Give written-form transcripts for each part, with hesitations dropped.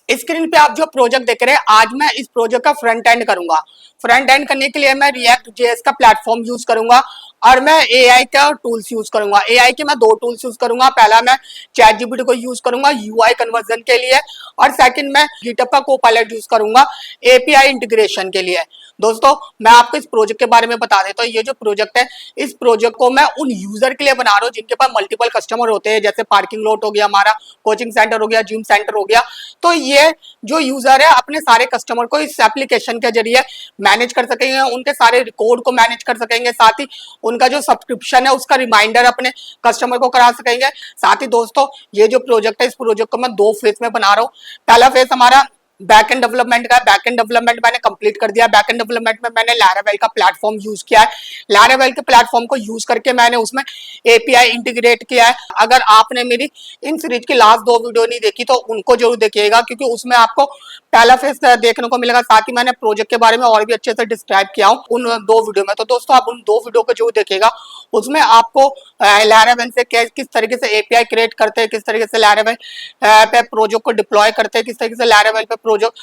Screen पे आप जो प्रोजेक्ट देख रहे हैं, आज मैं इस प्रोजेक्ट का फ्रंट एंड करूंगा। फ्रंट एंड करने के लिए मैं रिएक्ट जेएस का प्लेटफॉर्म यूज करूंगा और मैं एआई का टूल्स यूज करूंगा। एआई के मैं दो टूल्स यूज करूंगा। पहला मैं चैट जीपीटी को यूज करूंगा यूआई कन्वर्जन के लिए, और सेकंड मैं गिटहब का कोपायलट यूज करूंगा एपीआई इंटीग्रेशन के लिए। दोस्तों, मैं आपको इस प्रोजेक्ट के बारे में बता देता हूँ। ये जो प्रोजेक्ट है, इस प्रोजेक्ट को मैं उन यूजर के लिए बना रहा हूँ जिनके पास मल्टीपल कस्टमर होते हैं, जैसे पार्किंग लॉट हो गया, हमारा कोचिंग सेंटर हो गया, जिम सेंटर हो गया। तो ये जो यूजर है अपने सारे कस्टमर को इस एप्लीकेशन के जरिए मैनेज कर सकेंगे, उनके सारे रिकॉर्ड को मैनेज कर सकेंगे, साथ ही उनका जो सब्सक्रिप्शन है उसका रिमाइंडर अपने कस्टमर को करा सकेंगे। साथ ही दोस्तों, ये जो प्रोजेक्ट है, इस प्रोजेक्ट को मैं दो फेज में बना रहा हूँ। पहला फेज हमारा बैक एंड डेवलपमेंट का। बैक एंड डेवलपमेंट मैंने कंप्लीट कर दिया। बैक एंड डेवलपमेंट में मैंने लैरावेल का प्लेटफॉर्म यूज किया है। लैरावेल के प्लेटफॉर्म को यूज करके मैंने उसमें एपीआई इंटीग्रेट किया है। अगर आपने मेरी इन सीरीज की लास्ट दो वीडियो नहीं देखी तो उनको जरूर देखिएगा, क्योंकि उसमें आपको पहला फेज देखने को मिलेगा। साथ ही मैंने प्रोजेक्ट के बारे में और भी अच्छे से डिस्क्राइब किया हूँ उन दो वीडियो में। तो दोस्तों, आप उन दो वीडियो को जरूर देखिएगा। उसमें आपको लैरावेल से किस तरीके से एपीआई क्रिएट करते हैं, किस तरीके से लैरावेल पे प्रोजेक्ट को डिप्लॉय करते हैं, किस तरीके से लैरावेल पे प्रोजेक्ट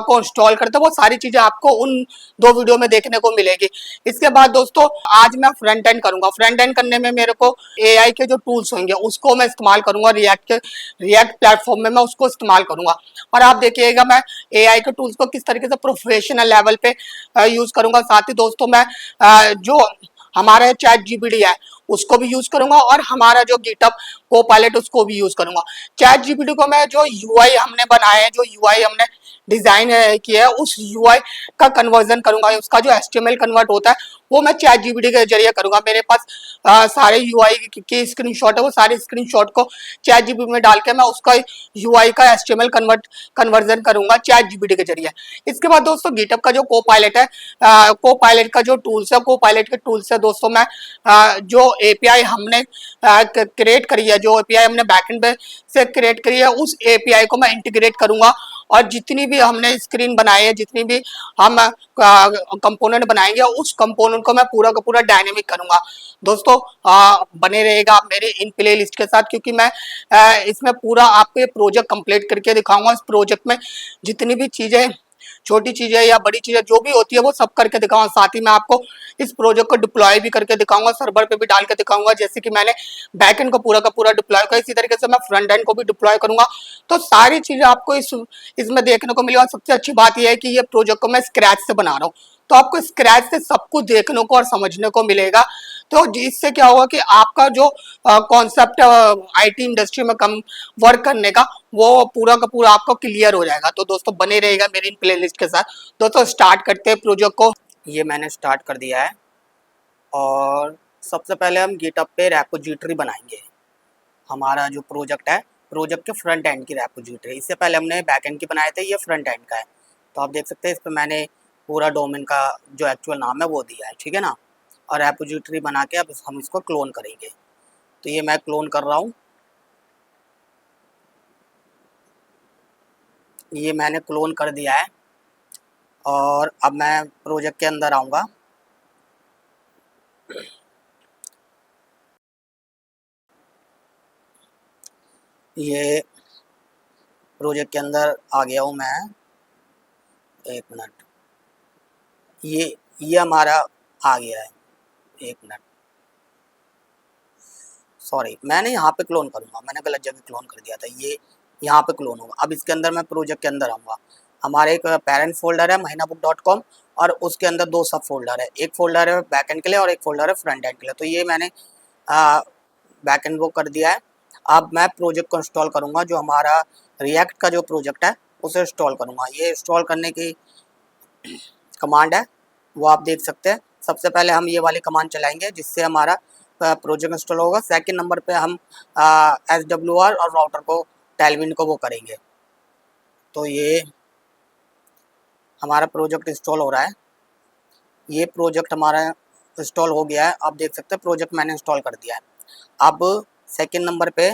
को इंस्टॉल करते हैं, वो सारी चीजें आपको उन दो वीडियो में देखने को मिलेगी। इसके बाद दोस्तों, आज मैं फ्रंट एंड करूंगा। फ्रंट एंड करने में मेरे को एआई के जो टूल्स होंगे उसको मैं इस्तेमाल करूंगा। रिएक्ट प्लेटफॉर्म में मैं उसको इस्तेमाल करूंगा। और आप देखिएगा मैं एआई के टूल्स को किस तरीके से प्रोफेशनल लेवल पे यूज करूंगा। साथ ही दोस्तों, मैं जो हमारा चैट जीपीटी है उसको भी यूज करूंगा, और हमारा जो गिटहब कोपायलट उसको भी यूज करूंगा। चैट जीपीटी को मैं जो यूआई हमने बनाया है, जो यूआई हमने डिजाइन किया है, उस यूआई का कन्वर्जन करूंगा। उसका जो एचटीएमएल कन्वर्ट होता है वो मैं चैट जीपीटी के जरिए करूंगा। मेरे पास सारे यूआई के स्क्रीनशॉट है, वो सारे स्क्रीनशॉट को चैट जीपीटी में डाल के मैं उसका यूआई का एचटीएमएल कन्वर्जन करूंगा चैट जीपीटी के जरिए। इसके बाद दोस्तों, गिटहब का जो कोपायलट है, कोपायलट का जो टूल्स है, कोपायलट के टूल्स से दोस्तों मैं जो एपीआई हमने क्रिएट करी है, जो एपीआई हमने बैकएंड पे से क्रिएट करी है, उस एपीआई को मैं इंटीग्रेट करूंगा। और जितनी भी हमने स्क्रीन बनाई है, जितनी भी हम कंपोनेंट बनाएंगे, उस कंपोनेंट को मैं पूरा का पूरा डायनेमिक करूंगा। दोस्तों, बने रहेगा आप मेरे इन प्ले लिस्ट के साथ, क्योंकि मैं इसमें पूरा आपको ये प्रोजेक्ट कंप्लीट करके दिखाऊंगा। इस प्रोजेक्ट में जितनी भी चीजें, छोटी चीजें या बड़ी चीजें जो भी होती है, वो सब करके दिखाऊंगा। साथ ही मैं आपको इस प्रोजेक्ट को डिप्लॉय भी करके दिखाऊंगा, सर्वर पे भी डाल के दिखाऊंगा, जैसे कि मैंने बैक एंड को पूरा का पूरा डिप्लॉय किया, इसी तरीके से मैं फ्रंट एंड को भी डिप्लॉय करूंगा। तो सारी चीजें आपको इसमें देखने को मिलेगा। सबसे अच्छी बात यह है कि ये प्रोजेक्ट को मैं स्क्रैच से बना रहा हूँ, तो आपको स्क्रैच से सब कुछ देखने को और समझने को मिलेगा। तो इससे क्या होगा कि आपका जो कॉन्सेप्ट आईटी इंडस्ट्री में कम वर्क करने का, वो पूरा का पूरा आपको क्लियर हो जाएगा। तो दोस्तों, बने रहेगा मेरी इन प्लेलिस्ट के साथ। दोस्तों, स्टार्ट करते हैं प्रोजेक्ट को। ये मैंने स्टार्ट कर दिया है, और सबसे पहले हम गिटहब पे रेपोजिटरी बनाएंगे। हमारा जो प्रोजेक्ट है, प्रोजेक्ट के फ्रंट एंड की रेपोजिटरी। इससे पहले हमने बैक एंड की बनाए थे, ये फ्रंट एंड का है। तो आप देख सकते हैं इस पर मैंने पूरा डोमेन का जो एक्चुअल नाम है वो दिया है, ठीक है ना। और रेपोजिटरी बना के अब हम इसको क्लोन करेंगे। तो ये मैं क्लोन कर रहा हूँ। ये मैंने क्लोन कर दिया है, और अब मैं प्रोजेक्ट के अंदर आऊँगा। ये प्रोजेक्ट के अंदर आ गया हूँ मैं। एक मिनट, ये हमारा आ गया है। एक मिनट, सॉरी, मैंने यहाँ पे क्लोन करूँगा, मैंने गलत जगह क्लोन कर दिया था। ये यहाँ पे क्लोन होगा। अब इसके अंदर मैं प्रोजेक्ट के अंदर आऊँगा। हमारे एक पेरेंट फोल्डर है mahinabook.com, और उसके अंदर दो सब फोल्डर है। एक फोल्डर है बैक एंड के लिए और एक फोल्डर है फ्रंट एंड के लिए। तो ये मैंने बैक एंड वो कर दिया है। अब मैं प्रोजेक्ट को इंस्टॉल करूँगा, जो हमारा रिएक्ट का जो प्रोजेक्ट है उसे इंस्टॉल करूँगा। ये इंस्टॉल करने की कमांड है, वो आप देख सकते हैं। सबसे पहले हम ये वाली कमांड चलाएंगे, जिससे हमारा प्रोजेक्ट इंस्टॉल होगा। सेकंड नंबर पे हम SWR और राउटर को, टेलविन को वो करेंगे। तो ये हमारा प्रोजेक्ट इंस्टॉल हो रहा है। ये प्रोजेक्ट हमारा इंस्टॉल हो गया है। आप देख सकते हैं प्रोजेक्ट मैंने इंस्टॉल कर दिया है। अब सेकंड नंबर पे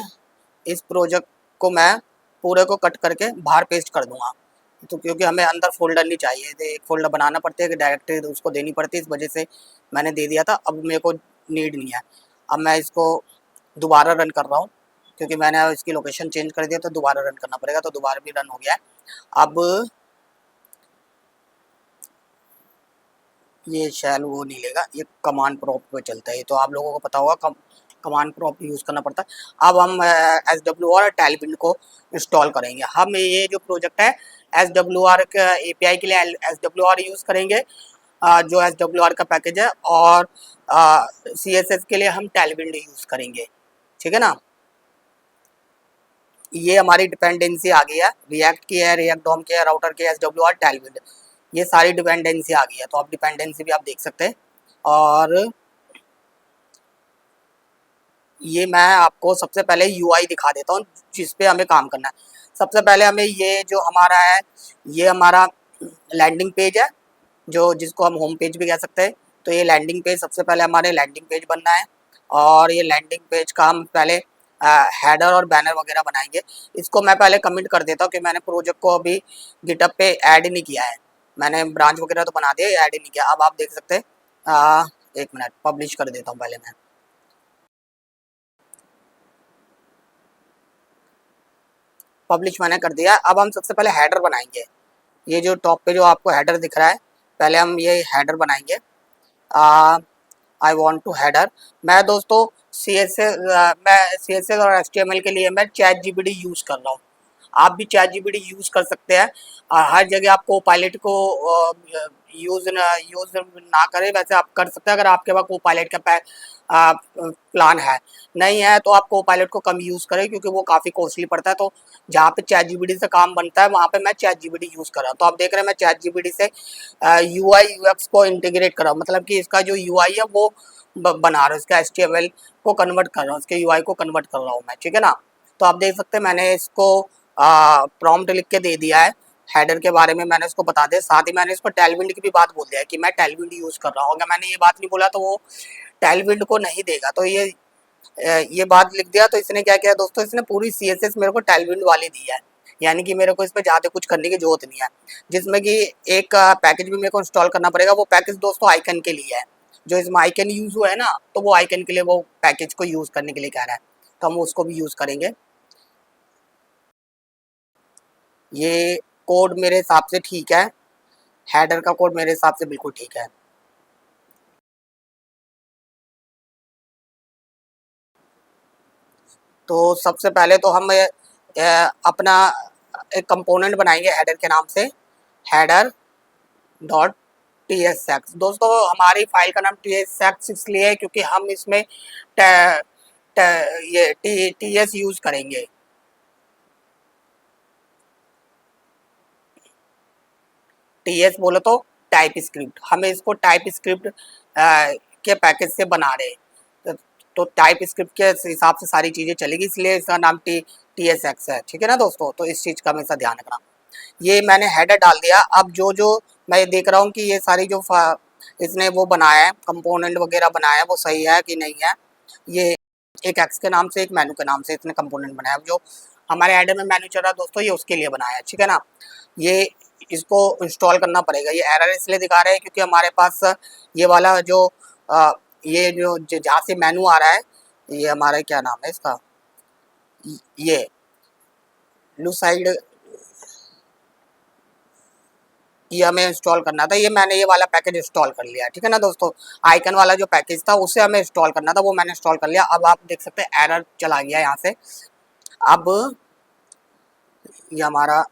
इस प्रोजेक्ट को मैं पूरे को कट करके बाहर पेस्ट कर दूंगा। तो क्योंकि हमें अंदर फोल्डर नहीं चाहिए, तो एक फोल्डर बनाना पड़ता है कि डायरेक्टरी उसको देनी पड़ती है, इस वजह से मैंने दे दिया था। अब मेरे को नीड नहीं है। अब मैं इसको दोबारा रन कर रहा हूँ, क्योंकि मैंने इसकी लोकेशन चेंज कर दिया, तो दोबारा रन करना पड़ेगा। तो दोबारा भी रन हो गया है। अब ये शैल वो नहीं लेगा, ये कमांड प्रॉम्प्ट पे चलता है, ये तो आप लोगों को पता होगा, कमांड प्रॉम्प्ट यूज़ करना पड़ता है। अब हम एस डब्ल्यू आर टैलविंड को इंस्टॉल करेंगे। हम ये जो प्रोजेक्ट है S W R A P I के लिए एस डब्ल्यू आर यूज़ करेंगे, जो एस डब्ल्यू आर का पैकेज है, और सी एस एस के लिए हम टैलविंड यूज़ करेंगे, ठीक है ना। ये हमारी डिपेंडेंसी आ गई है, रिएक्ट की है, रिएक्ट डॉम की है, राउटर की, एस डब्ल्यू आर टैलविंड, ये सारी डिपेंडेंसी आ गई है। तो आप डिपेंडेंसी भी आप देख सकते हैं। और ये मैं आपको सबसे पहले यूआई दिखा देता हूँ जिस पे हमें काम करना है। सबसे पहले हमें ये जो हमारा है, ये हमारा लैंडिंग पेज है, जो जिसको हम होम पेज भी कह सकते हैं। तो ये लैंडिंग पेज, सबसे पहले हमारे लैंडिंग पेज बनना है, और ये लैंडिंग पेज का हम पहले हेडर और बैनर वगैरह बनाएंगे। इसको मैं पहले कमिट कर देता हूँ कि मैंने प्रोजेक्ट को अभी गिटअप पे ऐड नहीं किया है, मैंने ब्रांच वगैरह तो बना दिया, ऐड ही नहीं किया। अब आप देख सकते हैं, एक मिनट, पब्लिश कर देता हूँ पहले मैं। पब्लिश मैंने कर दिया। अब हम सबसे पहले हेडर बनाएंगे। ये जो टॉप पे जो आपको हेडर दिख रहा है, पहले हम ये हेडर बनाएंगे। I want to header. मैं दोस्तों सी एस एस और एच टी एम एल के लिए मैं ChatGPT use कर रहा हूँ। आप भी ChatGPT use कर सकते हैं। हर जगह आपको पायलट को यूज़ ना करें, वैसे आप कर सकते हैं अगर आपके पास को पायलट का प्लान है। नहीं है तो आप को पायलट को कम यूज़ करें, क्योंकि वो काफ़ी कॉस्टली पड़ता है। तो जहाँ पे चैट जी पी टी से काम बनता है वहाँ पे मैं ChatGPT use कर रहा हूँ। तो आप देख रहे हैं मैं चैट जी पी टी से यू आई यू एक्स को इंटीग्रेट कर रहा हूँ, मतलब कि इसका जो यू आई है वो बना रहा हूँ, इसका एच टी एम एल को कन्वर्ट कर रहा हूँ, इसके यू आई को कन्वर्ट कर रहा हूँ मैं, ठीक है ना। तो आप देख सकते हैं मैंने इसको प्रॉम्प्ट लिख के दे दिया है। हेडर के बारे में मैंने उसको बता दिया, साथ ही मैंने इसको टैलविंड की भी बात बोल दिया है कि मैं टैलविंड यूज़ कर रहा हूँ। अगर मैंने ये बात नहीं बोला तो वो टैलविंड को नहीं देगा। तो ये बात लिख दिया, तो इसने क्या किया दोस्तों, इसने पूरी सी एस एस मेरे को टैलविंड वाली दी है, यानी कि मेरे को इस पर ज़्यादा कुछ करने की जरूरत नहीं है। जिसमें कि एक पैकेज भी मेरे को इंस्टॉल करना पड़ेगा। वो पैकेज दोस्तों आइकन के लिए है, जो इसमें आइकन यूज़ हुआ है ना, तो वो आइकन के लिए वो पैकेज को यूज़ करने के लिए कह रहा है, तो हम उसको भी यूज़ करेंगे। ये कोड मेरे हिसाब से ठीक है, हेडर का कोड मेरे हिसाब से बिल्कुल ठीक है। तो सबसे पहले तो हम अपना एक कंपोनेंट बनाएंगे हेडर के नाम से, header dot T S x. दोस्तों हमारी फाइल का नाम टी एस एक्स इसलिए है क्योंकि हम इसमें ये टी एस यूज़ करेंगे। टी एस बोलो तो टाइप स्क्रिप्ट, हमें इसको टाइप स्क्रिप्ट के पैकेज से बना रहे हैं। तो टाइप स्क्रिप्ट के हिसाब से सारी चीज़ें चलेगी, इसलिए इसका नाम टी एस एक्स है, ठीक है ना दोस्तों। तो इस चीज़ का हमेशा ध्यान रखना। ये मैंने हेडर डाल दिया। अब जो जो मैं देख रहा हूँ कि ये सारी जो इसने वो बनाया है, कंपोनेंट वगैरह बनाया है, वो सही है कि नहीं है। ये एक एक्स के नाम से, एक मेनू के नाम से इसने कंपोनेंट बनाया। जो हमारे हेडर में मेनू चल रहा है दोस्तों, ये उसके लिए बनाया है, ठीक है ना। ये इसको इंस्टॉल करना पड़ेगा। ये एरर इसलिए दिखा रहे हैं क्योंकि हमारे पास ये वाला जो ये जो जहाँ से मेनू आ रहा है, ये हमारा क्या नाम है इसका, ये लू साइड, ये हमें इंस्टॉल करना था। ये मैंने ये वाला पैकेज इंस्टॉल कर लिया, ठीक है ना दोस्तों। आइकन वाला जो पैकेज था उसे हमें इंस्टॉल करना था, वो मैंने इंस्टॉल कर लिया। अब आप देख सकते हैं एरर चला गया यहाँ से। अब ये हमारा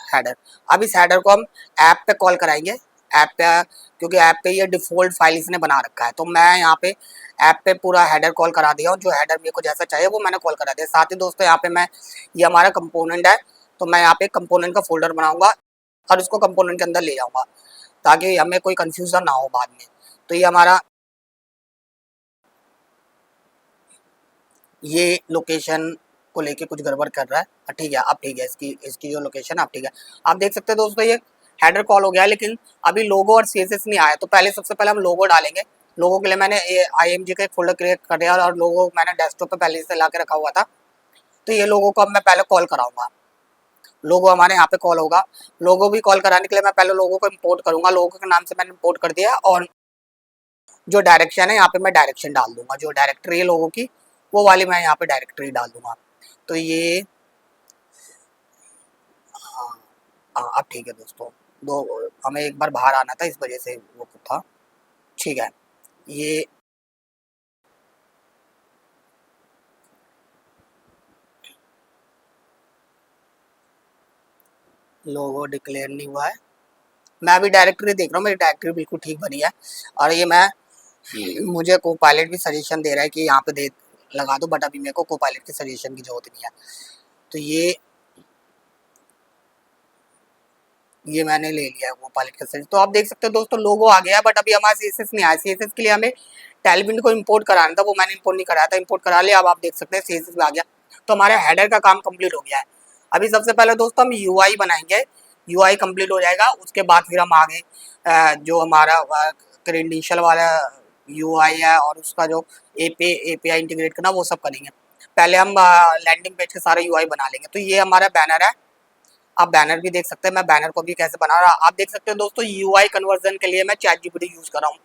हेडर, अब इस हेडर को हम ऐप पे कॉल कराएंगे। ऐप पे, क्योंकि ऐप पे ये डिफ़ॉल्ट फाइल इसने बना रखा है, तो मैं यहाँ पे ऐप पे पूरा हेडर कॉल करा दिया हूँ। जो हेडर मेरे को जैसा चाहिए वो मैंने कॉल करा दिया। साथ ही दोस्तों यहाँ पे मैं, ये हमारा कंपोनेंट है, तो मैं यहाँ पे कंपोनेंट का फोल्डर बनाऊंगा और इसको कंपोनेंट के अंदर ले जाऊंगा, ताकि हमें कोई कंफ्यूजन ना हो बाद में। तो ये हमारा, ये लोकेशन को लेके कुछ गड़बड़ कर रहा है, ठीक है, अब ठीक है, इसकी इसकी जो लोकेशन अब ठीक है। आप देख सकते हैं दोस्तों ये हेडर कॉल हो गया, लेकिन अभी लोगो और सीएसएस नहीं आया। तो पहले सबसे पहले हम लोगो डालेंगे। लोगो के लिए मैंने आई एम जी का एक फोल्डर क्रिएट कर दिया, और लोगो मैंने डेस्कटॉप पे पहले से ला के रखा हुआ था। तो ये लोगो को अब मैं पहले कॉल कराऊंगा। लोगो हमारे यहाँ पे कॉल होगा। लोगो भी कॉल कराने के लिए मैं पहले लोगो को इम्पोर्ट करूंगा। लोगो के नाम से मैंने इम्पोर्ट कर दिया, और जो डायरेक्शन है यहाँ पे मैं डायरेक्शन डाल दूंगा। जो डायरेक्टरी है लोगों की, वो वाली मैं यहाँ पे डायरेक्टरी डाल दूंगा। तो ये, हाँ, अब ठीक है दोस्तों, दो हमें एक बार बाहर आना था, इस वजह से वो था। ठीक है, ये लोगो डिक्लेयर नहीं हुआ है। मैं अभी डायरेक्टरी देख रहा हूँ, मेरी डायरेक्टरी बिल्कुल ठीक बनी है। और ये मैं मुझे को पायलट भी सजेशन दे रहा है कि यहाँ पे दे लगा दो, बट अभी मेरे को पायलट के सजेशन की जरूरत नहीं है। तो ये मैंने ले लिया है वो पायलट का सजेशन। तो आप देख सकते हो दोस्तों, लोगो आ गया है, बट अभी हमारा सीएसएस नहीं आया। सीएसएस के लिए हमें टेलविंड को इंपोर्ट कराना था, वो मैंने इंपोर्ट नहीं कराया था, इंपोर्ट करा लिया। अब आप देख सकते हैं सीएसएस में आ गया। तो हमारे हेडर का काम कंप्लीट हो गया है। अभी सबसे पहले दोस्तों हम यूआई बनाएंगे, यूआई कंप्लीट हो जाएगा, उसके बाद फिर हम आगे जो हमारा क्रेडेंशियल वाला यूआई है और उसका जो एपीआई इंटीग्रेट करना, वो सब करेंगे। पहले हम लैंडिंग पेज के सारे यूआई बना लेंगे। तो ये हमारा बैनर है, आप बैनर भी देख सकते हैं। मैं बैनर को भी कैसे बना रहा, आप देख सकते हैं दोस्तों। यूआई कन्वर्जन के लिए मैं चैट जीपीटी यूज कर रहा हूँ।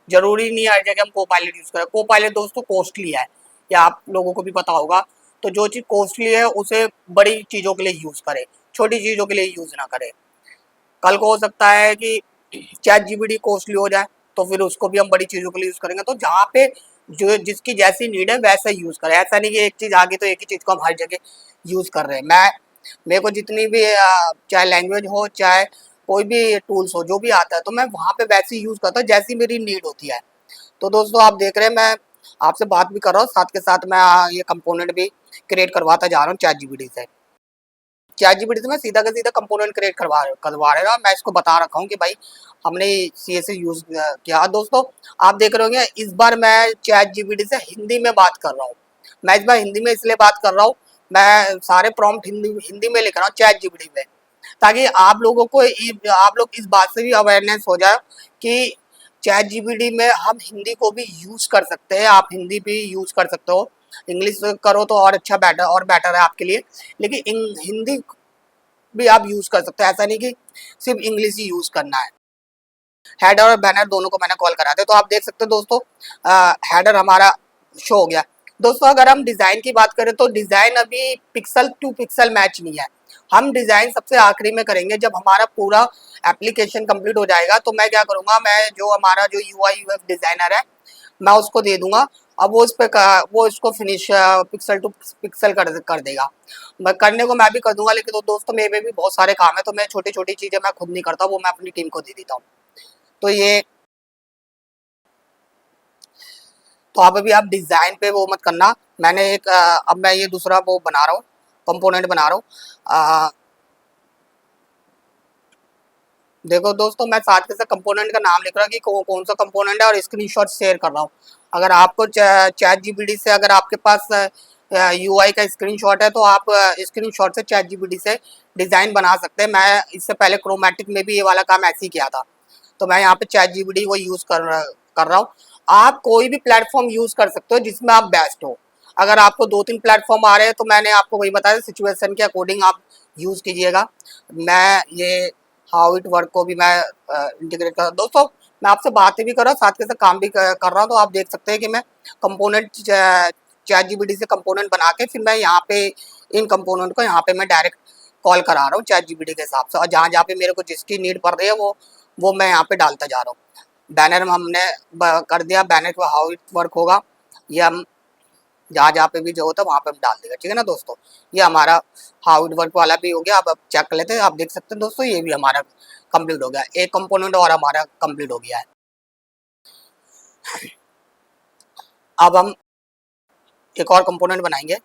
जरूरी नहीं है हर जगह हम कोपायलट यूज करें। कोपायलट दोस्तों कॉस्टली है, या आप लोगों को भी पता होगा। तो जो चीज कॉस्टली है उसे बड़ी चीजों के लिए यूज करें, छोटी चीजों के लिए यूज ना करें। कल को हो सकता है कि चैट जीपीटी कॉस्टली हो जाए, तो फिर उसको भी हम बड़ी चीजों के लिए यूज करेंगे। तो जहाँ पे जो जिसकी जैसी नीड है वैसा यूज करें। ऐसा नहीं कि एक चीज आ गई तो एक ही चीज को हम हर जगह यूज कर रहे हैं। मेरे को जितनी भी चाहे लैंग्वेज हो, चाहे कोई भी टूल्स हो, जो भी आता है, तो मैं वहाँ पे वैसे यूज करता हूँ जैसी मेरी नीड होती है। तो दोस्तों आप देख रहे हैं, मैं आपसे बात भी कर रहा हूँ, साथ के साथ मैं ये कंपोनेंट भी क्रिएट करवाता जा रहा हूँ चैट जीपीटी से। चैट जीपीटी से मैं सीधा का सीधा कंपोनेंट क्रिएट करवा रहा हूँ। मैं इसको बता रखा हूँ कि भाई हमने सीएसएस यूज किया। दोस्तों आप देख रहे होंगे, इस बार मैं चैट जीपीटी से हिंदी में बात कर रहा हूँ। मैं इस बार हिंदी में इसलिए बात कर रहा हूँ, मैं सारे प्रॉम्प्ट हिंदी में लिख रहा हूँ चैट जीपीटी में, ताकि आप लोगों को आप लोग इस बात से भी अवेयरनेस हो जाए कि चैट जीपीटी में हम हिंदी को भी यूज कर सकते हैं। आप हिंदी भी यूज कर सकते हो, इंग्लिश करो तो और अच्छा बेटर है आपके लिए, लेकिन हिंदी भी आप यूज कर सकते हो। ऐसा नहीं कि सिर्फ इंग्लिश ही यूज करना है। हेडर और बैनर दोनों को मैंने कॉल करा दिया। तो आप देख सकते हो दोस्तों, हेडर हमारा शो हो गया। दोस्तों अगर हम डिजाइन की बात करें तो डिजाइन अभी पिक्सल टू पिक्सल मैच नहीं है। हम डिजाइन सबसे आखिरी में करेंगे, जब हमारा पूरा एप्लीकेशन कंप्लीट हो जाएगा। तो मैं क्या करूंगा, मैं जो हमारा जो यूआई यूएक्स डिजाइनर है, मैं उसको दे दूंगा। अब वो इस पे वो इसको फिनिश पिक्सल टू पिक्सल कर देगा। मैं करने को मैं भी कर दूंगा, लेकिन तो दोस्तों मेरे भी बहुत सारे काम है, तो मैं छोटी छोटी चीजें मैं खुद नहीं करता, वो मैं अपनी टीम को दे देता हूँ। तो ये तो आप अभी आप डिजाइन पे वो मत करना। मैंने एक अब मैं ये दूसरा वो बना रहा हूँ, कंपोनेंट बना रहा हूँ। देखो दोस्तों, मैं साथ के साथ कंपोनेंट का नाम लिख रहा हूँ कि कौन सा कंपोनेंट है, और स्क्रीनशॉट शेयर कर रहा हूँ। अगर आपको चैट जीपीटी से अगर आपके पास यूआई का स्क्रीनशॉट है, तो आप स्क्रीनशॉट से चैट जीपीटी से डिज़ाइन बना सकते हैं। मैं इससे पहले क्रोमैटिक में भी ये वाला काम ऐसे ही किया था। तो मैं यहाँ पे चैट जीपीटी को यूज़ कर रहा हूँ। आप कोई भी प्लेटफॉर्म यूज़ कर सकते हो जिसमें आप बेस्ट हो। अगर आपको 2-3 प्लेटफॉर्म आ रहे हैं, तो मैंने आपको वही बताया, सिचुएशन के अकॉर्डिंग आप यूज़ कीजिएगा। मैं ये हाउ इट वर्क को भी मैं इंटीग्रेट कर दोस्तों, मैं आपसे बातें भी कर रहा हूँ, साथ के साथ काम भी कर रहा हूँ। तो आप देख सकते हैं कि मैं कंपोनेंट चैट जीपीटी से कंपोनेंट बना के फिर मैं यहाँ पे इन कंपोनेंट को यहाँ पे मैं डायरेक्ट कॉल करा रहा हूँ चैट जीपीटी के हिसाब से, और जहाँ जहाँ पे मेरे को जिसकी नीड पड़ रही है वो मैं यहाँ पे डालता जा रहा हूँ। बैनर में हमने कर दिया, बैनर को हाउ इट वर्क होगा ये हम जहाँ जहाँ पे भी जो होता है वहाँ पे हम डाल देगा। ठीक है ना दोस्तों, ये हमारा हाउ इट वर्क वाला भी हो गया। अब चेक कर लेते हैं। आप देख सकते हैं दोस्तों, ये भी हमारा कंप्लीट हो गया, एक कंपोनेंट और हमारा कंप्लीट हो गया है। अब हम एक और कंपोनेंट बनाएंगे।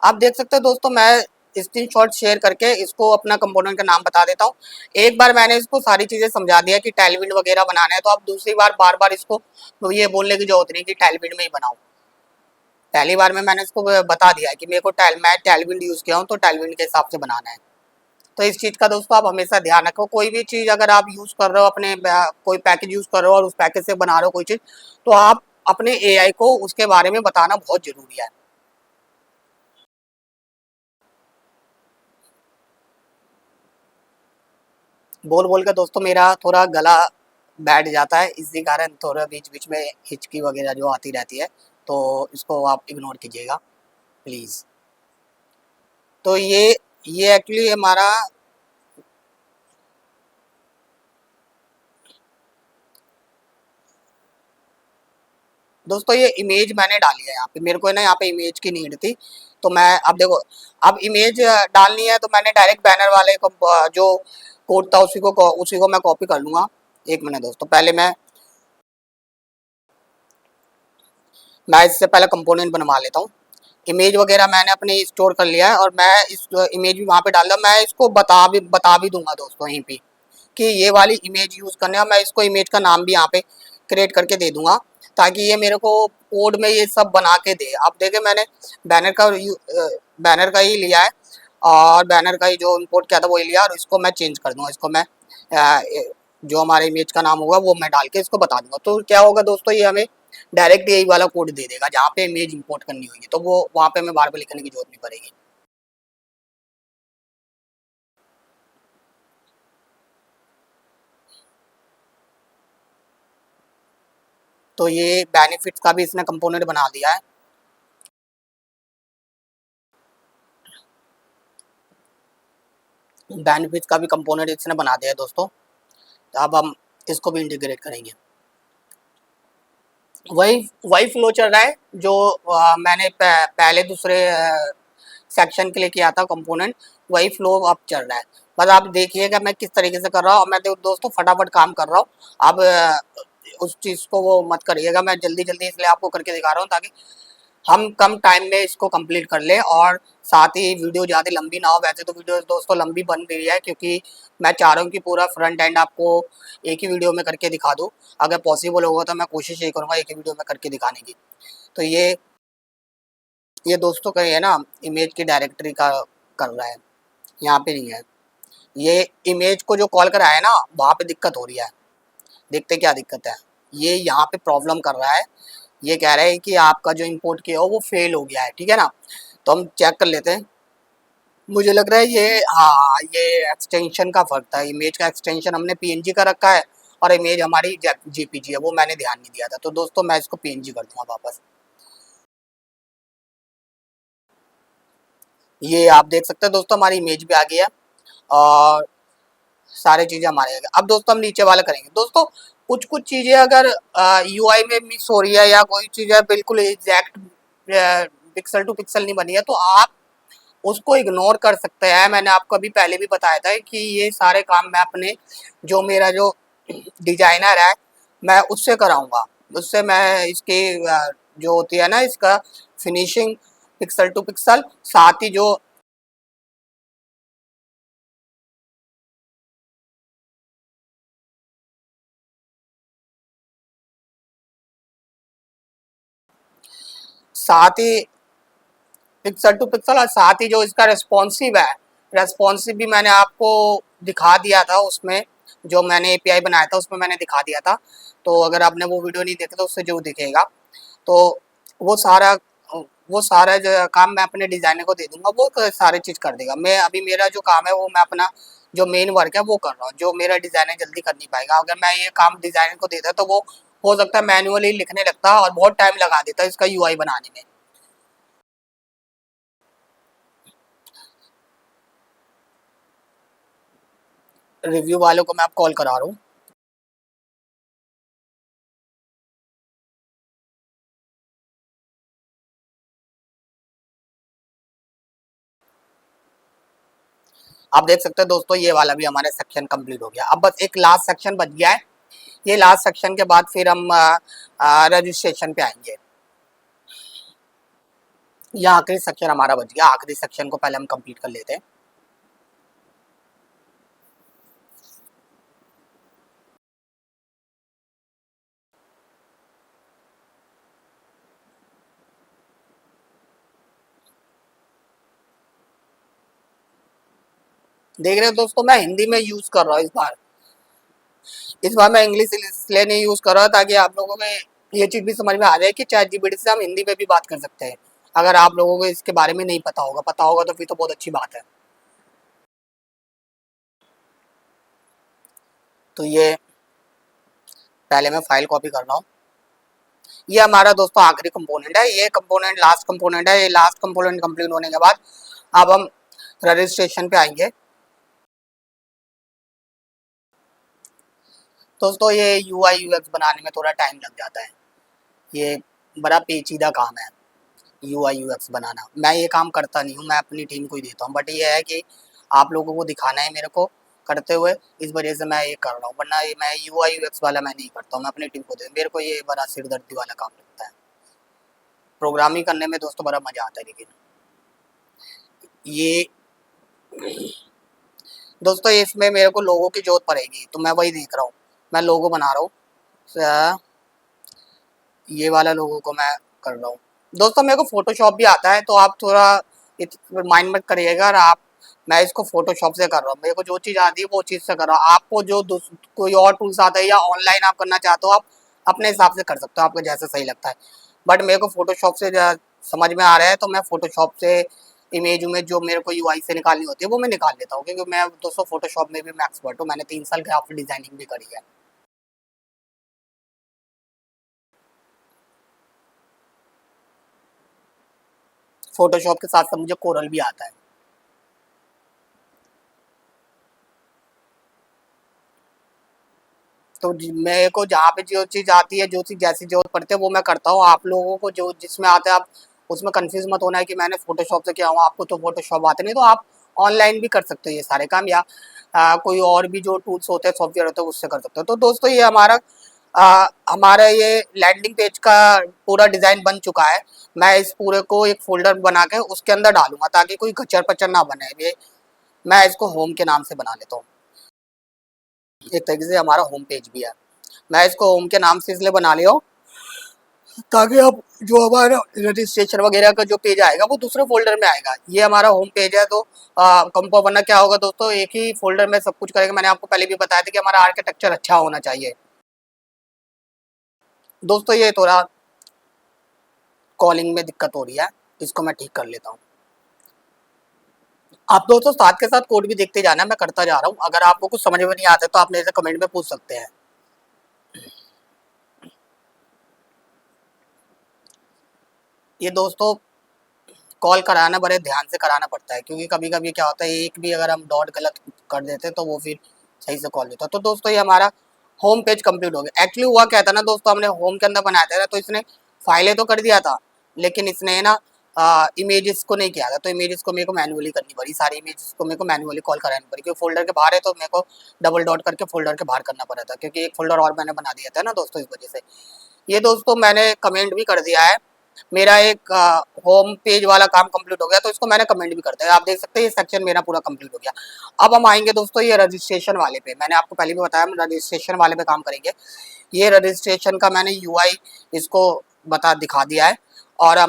आप देख सकते हैं दोस्तों, मैं स्क्रीनशॉट शेयर करके इसको अपना कंपोनेंट का नाम बता देता हूँ। एक बार मैंने इसको सारी चीज़ें समझा दिया कि टेलविंड वगैरह बनाना है, तो आप दूसरी बार बार इसको तो ये बोलने की जरूरत नहीं कि टेलविंड में ही बनाओ। पहली बार में मैंने इसको बता दिया है कि मेरे को मैं टेलविंड यूज़ किया हूँ, तो टेलविंड के हिसाब से बनाना है। तो इस चीज़ का दोस्तों आप हमेशा ध्यान रखो। कोई भी चीज़ अगर आप यूज़ कर रहे हो, अपने कोई पैकेज यूज़ कर रहे हो और उस पैकेज से बना रहे हो कोई चीज़, तो आप अपने एआई को उसके बारे में बताना बहुत ज़रूरी है। बोल बोल के दोस्तों मेरा थोड़ा गला बैठ जाता है, इसी कारण थोड़ा बीच बीच में हिचकी वगैरह जो आती रहती है, तो इसको आप इग्नोर कीजिएगा प्लीज़। तो ये एक्चुअली हमारा दोस्तों ये इमेज मैंने डाली है यहाँ पे, मेरे को ना यहाँ पे इमेज की नीड थी, तो मैं अब देखो, अब इमेज डालनी है तो मैंने डायरेक्ट बैनर वाले को जो कोड था उसी को मैं कॉपी कर लूंगा। एक मिनट दोस्तों, पहले मैं इससे पहले कंपोनेंट बनवा लेता हूँ। इमेज वगैरह मैंने अपने स्टोर कर लिया है और मैं इस इमेज भी वहाँ पे डाल दूँ। मैं इसको बता भी दूंगा दोस्तों यहीं पे कि ये वाली इमेज यूज़ करने, और मैं इसको इमेज का नाम भी यहाँ पे क्रिएट करके दे दूंगा ताकि ये मेरे को कोड में ये सब बना के दे। अब देखे मैंने बैनर का बैनर का ही लिया है और बैनर का ही जो इम्पोर्ट किया था वही लिया, और इसको मैं चेंज कर दूंगा। इसको मैं जो हमारे इमेज का नाम होगा वो मैं डाल के इसको बता दूंगा। तो क्या होगा दोस्तों, ये हमें डायरेक्ट यही वाला कोड दे देगा जहाँ पे इमेज इंपोर्ट करनी होगी, तो वो वहाँ पे हमें बार बार लिखने की जरूरत नहीं पड़ेगी। तो ये बेनिफिट्स का भी इसने कंपोनेंट बना दिया है। बेनिफिट्स का भी कंपोनेंट इसने बना दिया है दोस्तों। तो अब हम इसको भी इंटीग्रेट करेंगे। वही वही फ्लो चल रहा है जो मैंने पहले दूसरे सेक्शन के लिए किया था कंपोनेंट, वही फ्लो अब चल रहा है। बस आप देखिएगा मैं किस तरीके से कर रहा हूँ। मैं दोस्तों फटाफट काम कर रहा हूँ। अब उस चीज़ को वो मत करिएगा, मैं जल्दी जल्दी इसलिए आपको करके दिखा रहा हूँ ताकि हम कम टाइम में इसको कंप्लीट कर ले, और साथ ही वीडियो ज़्यादा लंबी ना हो। वैसे तो वीडियो दोस्तों लंबी बन रही है क्योंकि मैं चाह रहा हूँ कि पूरा फ्रंट एंड आपको एक ही वीडियो में करके दिखा दूँ। अगर पॉसिबल होगा तो मैं कोशिश ये करूँगा एक ही वीडियो में करके दिखाने की। तो ये दोस्तों का है ना, इमेज की डायरेक्टरी का कर रहा है, यहाँ पे नहीं है। ये इमेज को जो कॉल करा है ना वहाँ पे दिक्कत हो रही है। देखते क्या दिक्कत है। ये यहाँ पे प्रॉब्लम कर रहा है। ये कह रहा है कि आपका जो इंपोर्ट किया हो वो फेल हो गया है, ठीक है ना। तो हम चेक कर लेते हैं। मुझे लग रहा है ये, हाँ, ये एक्सटेंशन का फर्क था। इमेज का एक्सटेंशन हमने पीएनजी का रखा है और इमेज हमारी जेपीजी है, वो मैंने ध्यान नहीं दिया था। तो दोस्तों मैं इसको पीएनजी कर दूंगा वापस। ये आप देख सकते हैं दोस्तों हमारी इमेज भी आ गई है और सारी चीज़ें हमारे आगे। अब दोस्तों हम नीचे वाला करेंगे। दोस्तों कुछ कुछ चीज़ें अगर यूआई में मिस हो रही है या कोई चीज़ है बिल्कुल एग्जैक्ट पिक्सल टू पिक्सल नहीं बनी है, तो आप उसको इग्नोर कर सकते हैं। मैंने आपको अभी पहले भी बताया था कि ये सारे काम मैं अपने जो मेरा जो डिजाइनर है मैं उससे कराऊंगा। उससे मैं इसकी जो होती है ना इसका फिनिशिंग पिक्सल टू पिक्सल, साथ ही जो साथ ही पिक्सल टू पिक्सल, और साथ ही जो इसका रेस्पॉन्सिव है, रेस्पॉन्सिव भी मैंने आपको दिखा दिया था उसमें। जो मैंने एपीआई बनाया था उसमें मैंने दिखा दिया था। तो अगर आपने वो वीडियो नहीं देखा तो उससे जो दिखेगा। तो वो सारा वो सारा जो काम मैं अपने डिज़ाइनर को दे दूंगा, वो सारी चीज़ कर देगा। मैं अभी मेरा जो काम है वो मैं अपना जो मेन वर्क है वो कर रहा हूँ, जो मेरा डिज़ाइनर जल्दी कर नहीं पाएगा। अगर मैं ये काम डिज़ाइनर को देता तो वो हो सकता है मैनुअली लिखने लगता और बहुत टाइम लगा देता इसका यूआई बनाने में। रिव्यू वालों को मैं आप कॉल करा रहा हूँ। आप देख सकते हैं दोस्तों ये वाला भी हमारा सेक्शन कंप्लीट हो गया। अब बस एक लास्ट सेक्शन बच गया है। ये लास्ट सेक्शन के बाद फिर हम रजिस्ट्रेशन पे आएंगे। ये आखिरी सेक्शन हमारा बच गया। आखिरी सेक्शन को पहले हम कंप्लीट कर लेते हैं। देख रहे हो दोस्तों मैं हिंदी में यूज कर रहा हूँ इस बार मैं इंग्लिश इसलिए नहीं यूज कर रहा ताकि आप लोगों में ये चीज भी समझ में आ जाए कि चैट जीपीटी से हम हिंदी में भी बात कर सकते हैं। अगर आप लोगों को इसके बारे में नहीं पता होगा तो फिर तो बहुत अच्छी बात है। तो ये पहले मैं फाइल कॉपी कर रहा हूँ। ये हमारा दोस्तों आखिरी कंपोनेंट है। ये कंपोनेंट लास्ट कंपोनेंट है। ये लास्ट कंपोनेंट कंप्लीट होने के बाद अब हम रजिस्ट्रेशन पे आएंगे। दोस्तों ये यूआई यूएक्स बनाने में थोड़ा टाइम लग जाता है। ये बड़ा पेचीदा काम है UI UX बनाना। मैं ये काम करता नहीं हूँ, मैं अपनी टीम को ही देता हूँ, बट ये है कि आप लोगों को दिखाना है मेरे को करते हुए, इस वजह से मैं ये कर रहा हूँ, वरना ये मैं UI UX वाला मैं नहीं करता हूँ, मैं अपनी टीम को दे, मेरे को ये बड़ा सिरदर्दी वाला काम लगता है। प्रोग्रामिंग करने में दोस्तों बड़ा मजा आता है, लेकिन ये दोस्तों इसमें मेरे को लोगों की जरूरत पड़ेगी, तो मैं वही देख रहा हूँ, मैं लोगो बना रहा हूँ, ये वाला लोगों को मैं कर रहा हूँ। दोस्तों मेरे को फोटोशॉप भी आता है, तो आप थोड़ा माइंड मत करिएगा, और आप मैं इसको फोटोशॉप से कर रहा हूँ, मेरे को जो चीज़ आती है वो चीज़ से कर रहा हूँ। आपको जो कोई और टूल्स आता है या ऑनलाइन आप करना चाहते हो, आप अपने हिसाब से कर सकते हो, आपको जैसा सही लगता है, बट मेरे को फोटोशॉप से समझ में आ रहा है, तो मैं फोटोशॉप से इमेज उमेज जो मेरे को UI से निकालनी होती है वो मैं निकाल लेता हूँ, क्योंकि मैं दोस्तों फोटोशॉप में भी मैं एक्सपर्ट हूँ, मैंने 3 साल ग्राफिक डिजाइनिंग भी करी है। फोटोशॉप के साथ साथ मुझे कोरल भी आता है। तो मेरे को जहाँ पे जो चीज़ आती है, जो चीज़ जैसी जरूरत पड़ती है वो मैं करता हूँ। आप लोगों को जो जिसमें आता है आप उसमें कंफ्यूज मत होना है कि मैंने फोटोशॉप से किया हुआ, आपको तो फोटोशॉप आते नहीं, तो आप ऑनलाइन भी कर सकते हो ये सारे काम, या कोई और भी जो टूल्स होते हैं सॉफ्टवेयर होते हैं उससे कर सकते हो। तो दोस्तों ये हमारा ये लैंडिंग पेज का पूरा डिज़ाइन बन चुका है। मैं इस पूरे को एक फोल्डर बना के उसके अंदर डालूंगा, ताकि कोई कचर पचर ना बने। ये मैं इसको होम के नाम से बना लेता हूँ, एक तरीके से हमारा होम पेज भी है। मैं इसको होम के नाम से इसलिए बना लिया हूँ, ताकि अब जो हमारा रजिस्ट्रेशन वगैरह का जो पेज आएगा वो दूसरे फोल्डर में आएगा। ये हमारा होम पेज है, तो कंपो वरना क्या होगा दोस्तों, एक ही फोल्डर में सब कुछ करेंगे। मैंने आपको पहले भी बताया था कि हमारा आर्किटेक्चर अच्छा होना चाहिए। दोस्तों ये थोड़ा कॉलिंग में दिक्कत हो रही है, इसको मैं ठीक कर लेता हूँ। आप दोस्तों साथ के साथ कोड भी देखते जाना, मैं करता जा रहा हूँ। अगर आपको कुछ समझ में नहीं आता तो आप मेरे से कमेंट में पूछ सकते हैं। ये दोस्तों कॉल कराना बड़े ध्यान से कराना पड़ता है, क्योंकि कभी कभी क्या होता है, एक भी अगर हम डॉट गलत कर देते तो वो फिर सही से कॉल देता। तो दोस्तों ये हमारा होम पेज कंप्लीट हो गया। एक्चुअली हुआ क्या था ना दोस्तों, हमने होम के अंदर बनाया था, तो इसने फाइलें तो कर दिया था, लेकिन इसने ना इमेजेस को नहीं किया था। तो इमेजेस को मेरे को मैनुअली करनी पड़ी, सारी इमेजेस को मेरे को मैनुअली कॉल करानी पड़ी, क्योंकि फोल्डर के बाहर है तो मेरे को डबल डॉट करके फोल्डर के बाहर करना पड़ा था, क्योंकि एक फोल्डर और मैंने बना दिया था ना दोस्तों, इस वजह से। ये दोस्तों मैंने कमेंट भी कर दिया है, मेरा एक होम पेज वाला काम कंप्लीट हो गया, तो इसको मैंने कमेंट भी कर दिया। आप देख सकते हैं ये सेक्शन मेरा पूरा कंप्लीट हो गया। अब हम आएंगे दोस्तों ये रजिस्ट्रेशन वाले पे। मैंने आपको पहले भी बताया हम रजिस्ट्रेशन वाले पे काम करेंगे। ये रजिस्ट्रेशन का मैंने UI इसको दिखा दिया है, और अब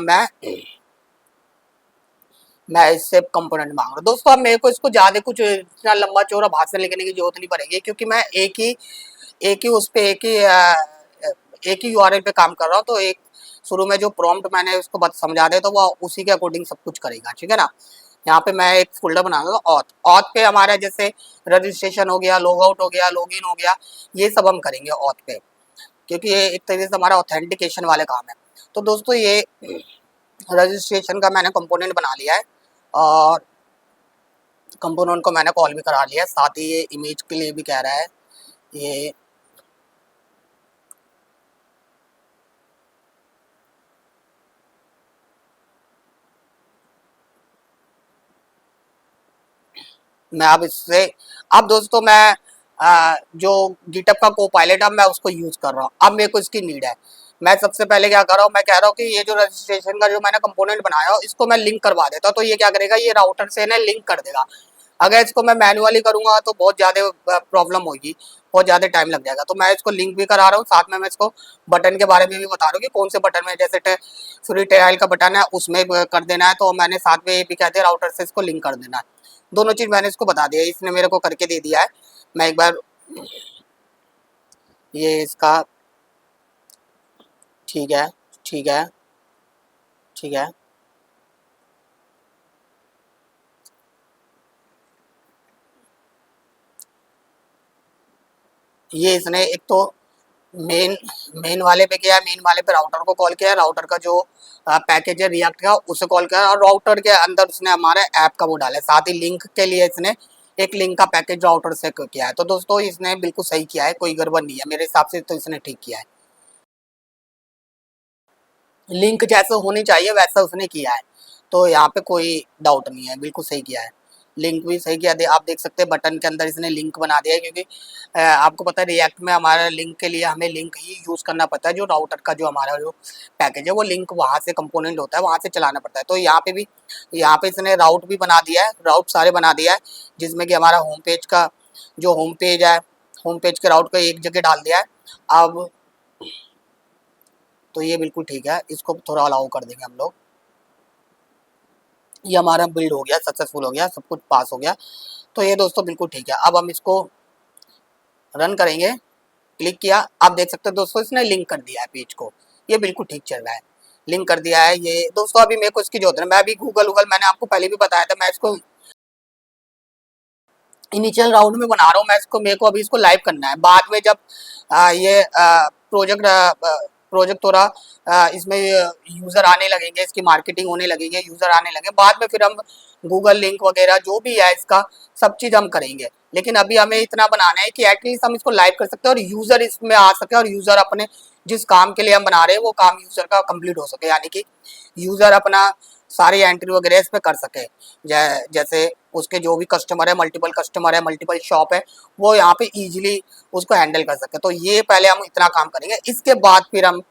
मैं इससे कंपोनेंट मांग रहा हूँ दोस्तों। अब मेरे को इसको ज़्यादा कुछ इतना लंबा चौड़ा भाषण लिखने की जरूरत नहीं पड़ेगी, क्योंकि मैं एक ही उस पे एक ही URL पे काम कर रहा हूँ। तो एक शुरू में जो प्रॉम्प्ट मैंने उसको समझा दे, तो वो उसी के अकॉर्डिंग सब कुछ करेगा, ठीक है ना। यहाँ पे मैं एक फोल्डर बना दूंगा ऑथ। ऑथ पे हमारा जैसे रजिस्ट्रेशन हो गया, लॉग आउट हो गया, लॉग इन हो गया, ये सब हम करेंगे ऑथ पे, क्योंकि ये एक तरीके से हमारा ऑथेंटिकेशन वाले काम है। तो दोस्तों ये रजिस्ट्रेशन का मैंने कंपोनेंट बना लिया है, और कंपोनेंट को मैंने कॉल भी करा लिया है, साथ ही ये इमेज के लिए भी कह रहा है। ये मैं अब इससे अब दोस्तों मैं जो गिटअप का को पायलट अब मैं उसको यूज कर रहा हूँ। अब मेरे को इसकी नीड है। मैं सबसे पहले क्या कर रहा हूँ, मैं कह रहा हूँ कि ये जो रजिस्ट्रेशन का जो मैंने कंपोनेंट बनाया हो, इसको मैं लिंक करवा देता हूँ। तो ये क्या करेगा, ये राउटर से ना लिंक कर देगा। अगर इसको मैं मैनुअली करूंगा तो बहुत ज़्यादा प्रॉब्लम होगी, बहुत ज़्यादा टाइम लग जाएगा। तो मैं इसको लिंक भी करा रहा हूँ, साथ में मैं इसको बटन के बारे में भी बता रहा हूँ कि कौन से बटन में, जैसे फ्री ट्रायल का बटन है उसमें कर देना है, तो मैंने साथ में ये भी कह दिया राउटर से इसको लिंक कर देना है। दोनों चीज़ मैंने इसको बता दिया, इसने मेरे को करके दे दिया है। मैं एक बार ये इसका ठीक है, ठीक है, ठीक है। ये इसने एक तो मेन मेन वाले पे किया है, मेन वाले पे राउटर को कॉल किया है, राउटर का जो पैकेज है रिएक्ट का उसे कॉल किया है, और राउटर के अंदर उसने हमारे ऐप का वो डाला है। साथ ही लिंक के लिए इसने एक लिंक का पैकेज राउटर से किया है। तो दोस्तों इसने बिल्कुल सही किया है, कोई गड़बड़ नहीं है मेरे हिसाब से, तो इसने ठीक किया है। लिंक जैसे होनी चाहिए वैसा उसने किया है, तो यहाँ पे कोई डाउट नहीं है, बिल्कुल सही किया है। लिंक भी सही किया, आप देख सकते हैं बटन के अंदर इसने लिंक बना दिया है, क्योंकि आपको पता है रिएक्ट में हमारा लिंक के लिए हमें लिंक ही यूज़ करना पड़ता है। जो राउटर का जो हमारा जो पैकेज है वो लिंक वहाँ से कंपोनेंट होता है, वहाँ से चलाना पड़ता है। तो यहाँ पे भी, यहाँ पे इसने राउट भी बना दिया है, राउट सारे बना दिया है, जिसमें कि हमारा होम पेज का जो होम पेज है, होम पेज के राउट को एक जगह डाल दिया है। अब तो ये बिल्कुल ठीक है, इसको थोड़ा अलाउ कर देंगे हम लोग। ये हमारा बिल्ड हो गया, सक्सेसफुल हो गया, सब कुछ पास हो गया। तो ये दोस्तों बिल्कुल ठीक है। अब हम इसको रन करेंगे, क्लिक किया, आप देख सकते हैं दोस्तों इसने लिंक कर दिया है पेज को, ये बिल्कुल ठीक चल रहा है, लिंक कर दिया है। ये दोस्तों अभी मेरे को इसकी जरूरत है, मैं अभी गूगल मैंने आपको पहले भी बताया था, मैं इसको इनिशियल राउंड में बना रहा हूँ, मैं इसको, मेरे को अभी इसको लाइव करना है। बाद में जब ये प्रोजेक्ट थोड़ा इसमें यूज़र आने लगेंगे, इसकी मार्केटिंग होने लगेंगे, यूज़र आने लगेंगे, बाद में फिर हम गूगल लिंक वगैरह जो भी है इसका सब चीज़ हम करेंगे। लेकिन अभी हमें इतना बनाना है कि एटलीस्ट हम इसको लाइव कर सकते हैं और यूज़र इसमें आ सके, और यूज़र अपने जिस काम के लिए हम बना रहे हैं वो काम यूज़र का कंप्लीट हो सके, यानी कि यूज़र अपना सारी एंट्री वगैरह इस पे कर सके। जैसे उसके जो भी कस्टमर है, मल्टीपल शॉप है, वो यहाँ पे इजीली उसको हैंडल कर सके। तो ये पहले हम इतना काम करेंगे, इसके बाद फिर हम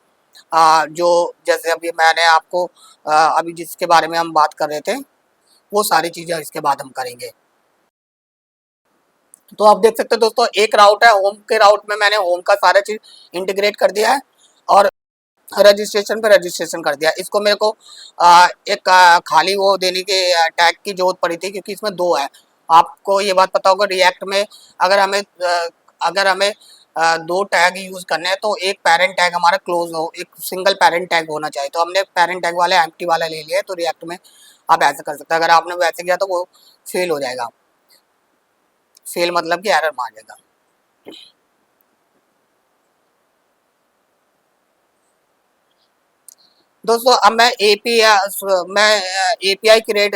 जो जैसे अभी मैंने आपको अभी जिसके बारे में हम बात कर रहे थे वो सारी चीज़ें इसके बाद हम करेंगे। तो आप देख सकते हैं दोस्तों, एक राउट है, होम के राउट में मैंने होम का सारा चीज़ इंटीग्रेट कर दिया है, और रजिस्ट्रेशन पे रजिस्ट्रेशन कर दिया। इसको मेरे को एक खाली वो देने के टैग की जरूरत पड़ी थी, क्योंकि इसमें दो है। आपको ये बात पता होगा रिएक्ट में अगर हमें दो टैग यूज करने हैं तो एक पेरेंट टैग हमारा क्लोज हो, एक सिंगल पेरेंट टैग होना चाहिए। तो हमने पेरेंट टैग वाला एम्प्टी वाला ले लिया है, तो रिएक्ट में आप ऐसा कर सकते हैं। अगर आपने वैसे किया तो वो फेल हो जाएगा, फेल मतलब कि एरर मार जाएगा। दोस्तों अब मैं एपीआई क्रिएट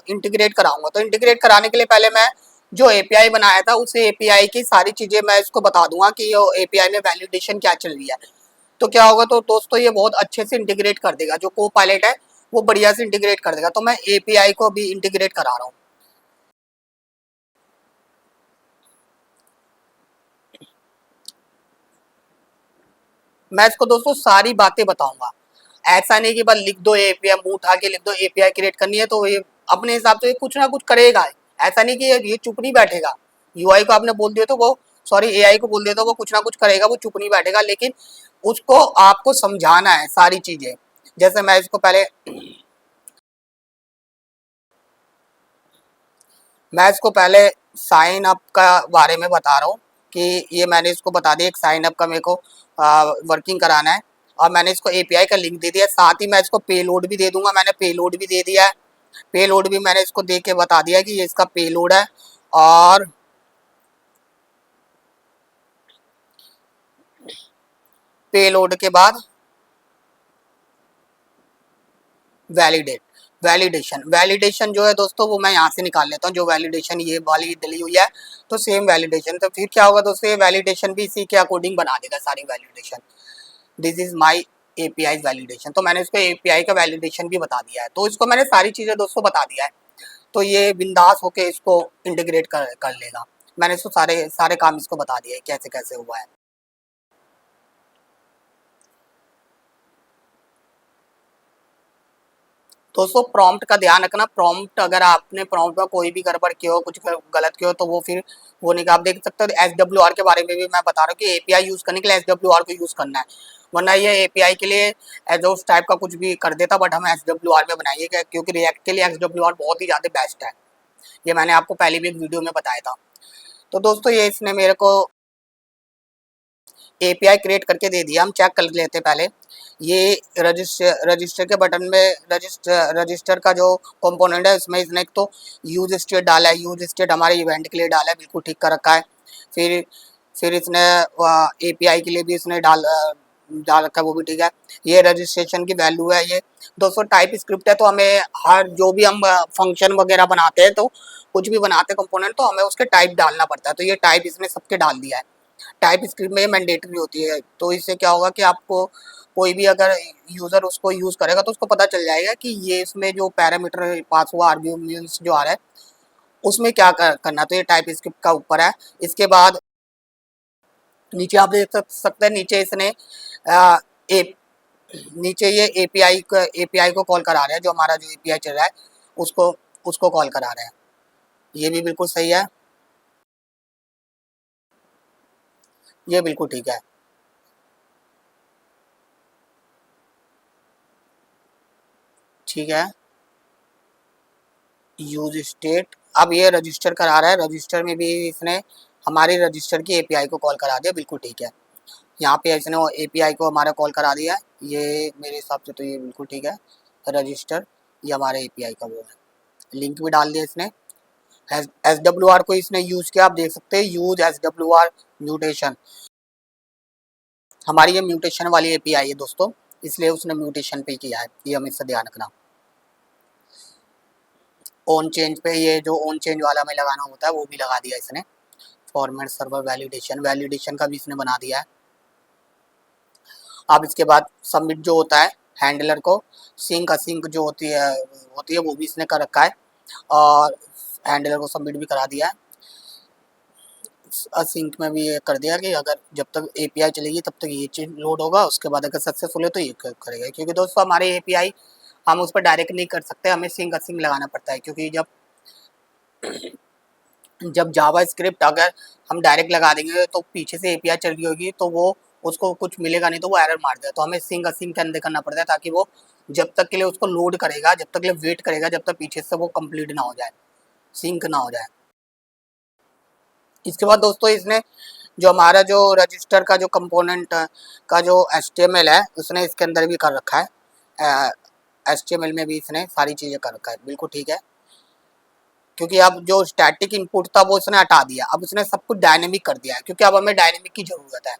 इंटीग्रेट कराऊंगा। तो इंटीग्रेट कराने के लिए पहले मैं जो एपीआई बनाया था उस एपीआई की सारी चीज़ें मैं इसको बता दूंगा कि ये एपीआई में वैलिडेशन क्या चल रही है। तो क्या होगा, तो दोस्तों ये बहुत अच्छे से इंटीग्रेट कर देगा, जो को पायलट है वो बढ़िया से इंटीग्रेट कर देगा। तो मैं एपीआई को भी इंटीग्रेट करा रहा हूँ। मैं इसको दोस्तों सारी बातें बताऊंगा, ऐसा नहीं कि बस लिख दो एपीआई, मुंह उठा के लिख दो एपीआई क्रिएट करनी है तो ये अपने हिसाब से कुछ ना कुछ करेगा। ऐसा नहीं कि ये चुप नहीं बैठेगा। यूआई को आपने बोल दिया तो वो, सॉरी एआई को बोल दिया तो वो कुछ ना कुछ करेगा, वो चुप नहीं बैठेगा। लेकिन उसको आपको समझाना है सारी चीजें। जैसे मैं इसको पहले साइन अप का बारे में बता रहा हूँ कि ये मैंने इसको बता दिया, एक साइन अप का मेरे को वर्किंग कराना है, और मैंने इसको एपीआई का लिंक दे दिया। साथ ही मैं इसको पेलोड भी दे दूंगा, मैंने पेलोड भी दे दिया है। पेलोड भी मैंने इसको दे के बता दिया कि ये इसका पेलोड है। और पेलोड के बाद वैलिडेट वैलिडेशन जो है दोस्तों वो मैं यहाँ से निकाल लेता हूँ, जो वैलिडेशन ये वाली डली हुई है तो सेम वैलिडेशन। तो फिर क्या होगा दोस्तों, ये वैलिडेशन भी इसी के अकॉर्डिंग बना देगा सारी validation. This is my API validation. तो मैंने इसको एपीआई का वैलिडेशन भी बता दिया है, तो इसको मैंने सारी चीज़ें दोस्तों बता दिया है। तो ये बिंदास होके इसको इंटीग्रेट कर लेगा। मैंने इसको सारे सारे काम इसको बता दिया है कैसे कैसे हुआ है। दोस्तों प्रॉम्प्ट का ध्यान रखना, प्रॉम्प्ट अगर आपने प्रॉम्प्ट में कोई भी गड़बड़ किया हो, कुछ गलत किया हो तो वो फिर वो नहीं, आप देख सकते हो। एसडब्ल्यूआर के बारे में भी मैं बता रहा हूँ कि एपीआई यूज करने के लिए एसडब्ल्यूआर को यूज करना है, वरना ये एपीआई के लिए एजोस टाइप का कुछ भी कर देता। बट हम एसडब्ल्यूआर में बनाइए, क्योंकि रिएक्ट के लिए एसडब्ल्यूआर बहुत ही ज़्यादा बेस्ट है। ये मैंने आपको पहले भी एक वीडियो में बताया था। तो दोस्तों ये इसने मेरे को एपीआई क्रिएट करके दे दिया। हम चेक कर लेते हैं पहले। ये रजिस्टर के बटन में रजिस्टर का जो कंपोनेंट है उसमें इसने एक तो यूज स्टेट डाला है, यूज स्टेट हमारे इवेंट के लिए डाला है, बिल्कुल ठीक कर रखा है। फिर फिर इसने एपीआई के लिए भी इसने डाल रखा है, वो भी ठीक है। ये रजिस्ट्रेशन की वैल्यू है। ये दोस्तों टाइप स्क्रिप्ट है, तो हमें हर जो भी हम फंक्शन वगैरह बनाते हैं, तो कुछ भी बनाते हैं कंपोनेंट, तो हमें उसके टाइप डालना पड़ता है। तो ये टाइप इसने सबके डाल दिया है। टाइप स्क्रिप्ट में ये मैंडेटरी होती है। तो इससे क्या होगा कि आपको कोई भी अगर यूज़र उसको यूज़ करेगा तो उसको पता चल जाएगा कि ये इसमें जो पैरामीटर पास हुआ, आर्ग्यूमेंट्स जो आ रहा है उसमें क्या करना। तो ये टाइप स्क्रिप्ट का ऊपर है। इसके बाद नीचे आप देख सकते हैं, नीचे इसने ए नीचे ये एपीआई को कॉल करा रहा है। जो हमारा जो एपीआई चल रहा है उसको उसको कॉल करा रहा है। ये भी बिल्कुल सही है, ये बिल्कुल ठीक है। ठीक है, यूज स्टेट, अब ये रजिस्टर करा रहा है। रजिस्टर में भी इसने हमारी रजिस्टर की एपीआई को कॉल करा दिया, बिल्कुल ठीक है। यहाँ पे इसने एपीआई को हमारा कॉल करा दिया है, ये मेरे हिसाब से तो ये बिल्कुल ठीक है। रजिस्टर, ये हमारे एपीआई का वो है। लिंक भी डाल दिया इसने। एस डब्ल्यू आर को इसने यूज किया, आप देख सकते हैं, use S W R mutation. हमारी ये म्यूटेशन वाली एपीआई है दोस्तों, इसलिए उसने म्यूटेशन पे किया है, ये हमें इससे ध्यान रखना। ऑन चेंज पे ये जो ऑन चेंज वाला में लगाना होता है वो भी लगा दिया इसने। फॉर्मेट सर्वर वैलिडेशन, वैलिडेशन का भी इसने बना दिया है। अब इसके बाद सबमिट जो होता है हैंडलर को, सिंक असिंक जो होती है वो भी इसने कर रखा है, और हैंडलर को सबमिट भी करा दिया है। असिंक में भी ये कर दिया कि अगर जब तक एपीआई चलेगी तब तक ये चीज लोड होगा, उसके बाद अगर सक्सेसफुल है तो ये करेगा। क्योंकि दोस्तों हमारे एपीआई हम उस पर डायरेक्ट नहीं कर सकते, हमें सिंक असिंक लगाना पड़ता है। क्योंकि जब जावा स्क्रिप्ट अगर हम डायरेक्ट लगा देंगे तो पीछे से एपीआई चल रही होगी तो वो उसको कुछ मिलेगा नहीं, तो वो एरर मार देगा। तो हमें सिंक असिंक के अंदर करना पड़ता है, ताकि वो जब तक के लिए उसको लोड करेगा, जब तक के लिए वेट करेगा, जब तक पीछे से वो कंप्लीट ना हो जाए, सिंक ना हो जाए। इसके बाद दोस्तों इसने जो हमारा जो रजिस्टर का जो कंपोनेंट का जो एचटीएमएल है उसने इसके अंदर भी कर रखा है। एचटीएमएल में भी इसने सारी चीज़ें कर रखा है, बिल्कुल ठीक है। क्योंकि अब जो स्टैटिक इनपुट था वो इसने हटा दिया, अब इसने सब कुछ डायनेमिक कर दिया है, क्योंकि अब हमें डायनेमिक की ज़रूरत है।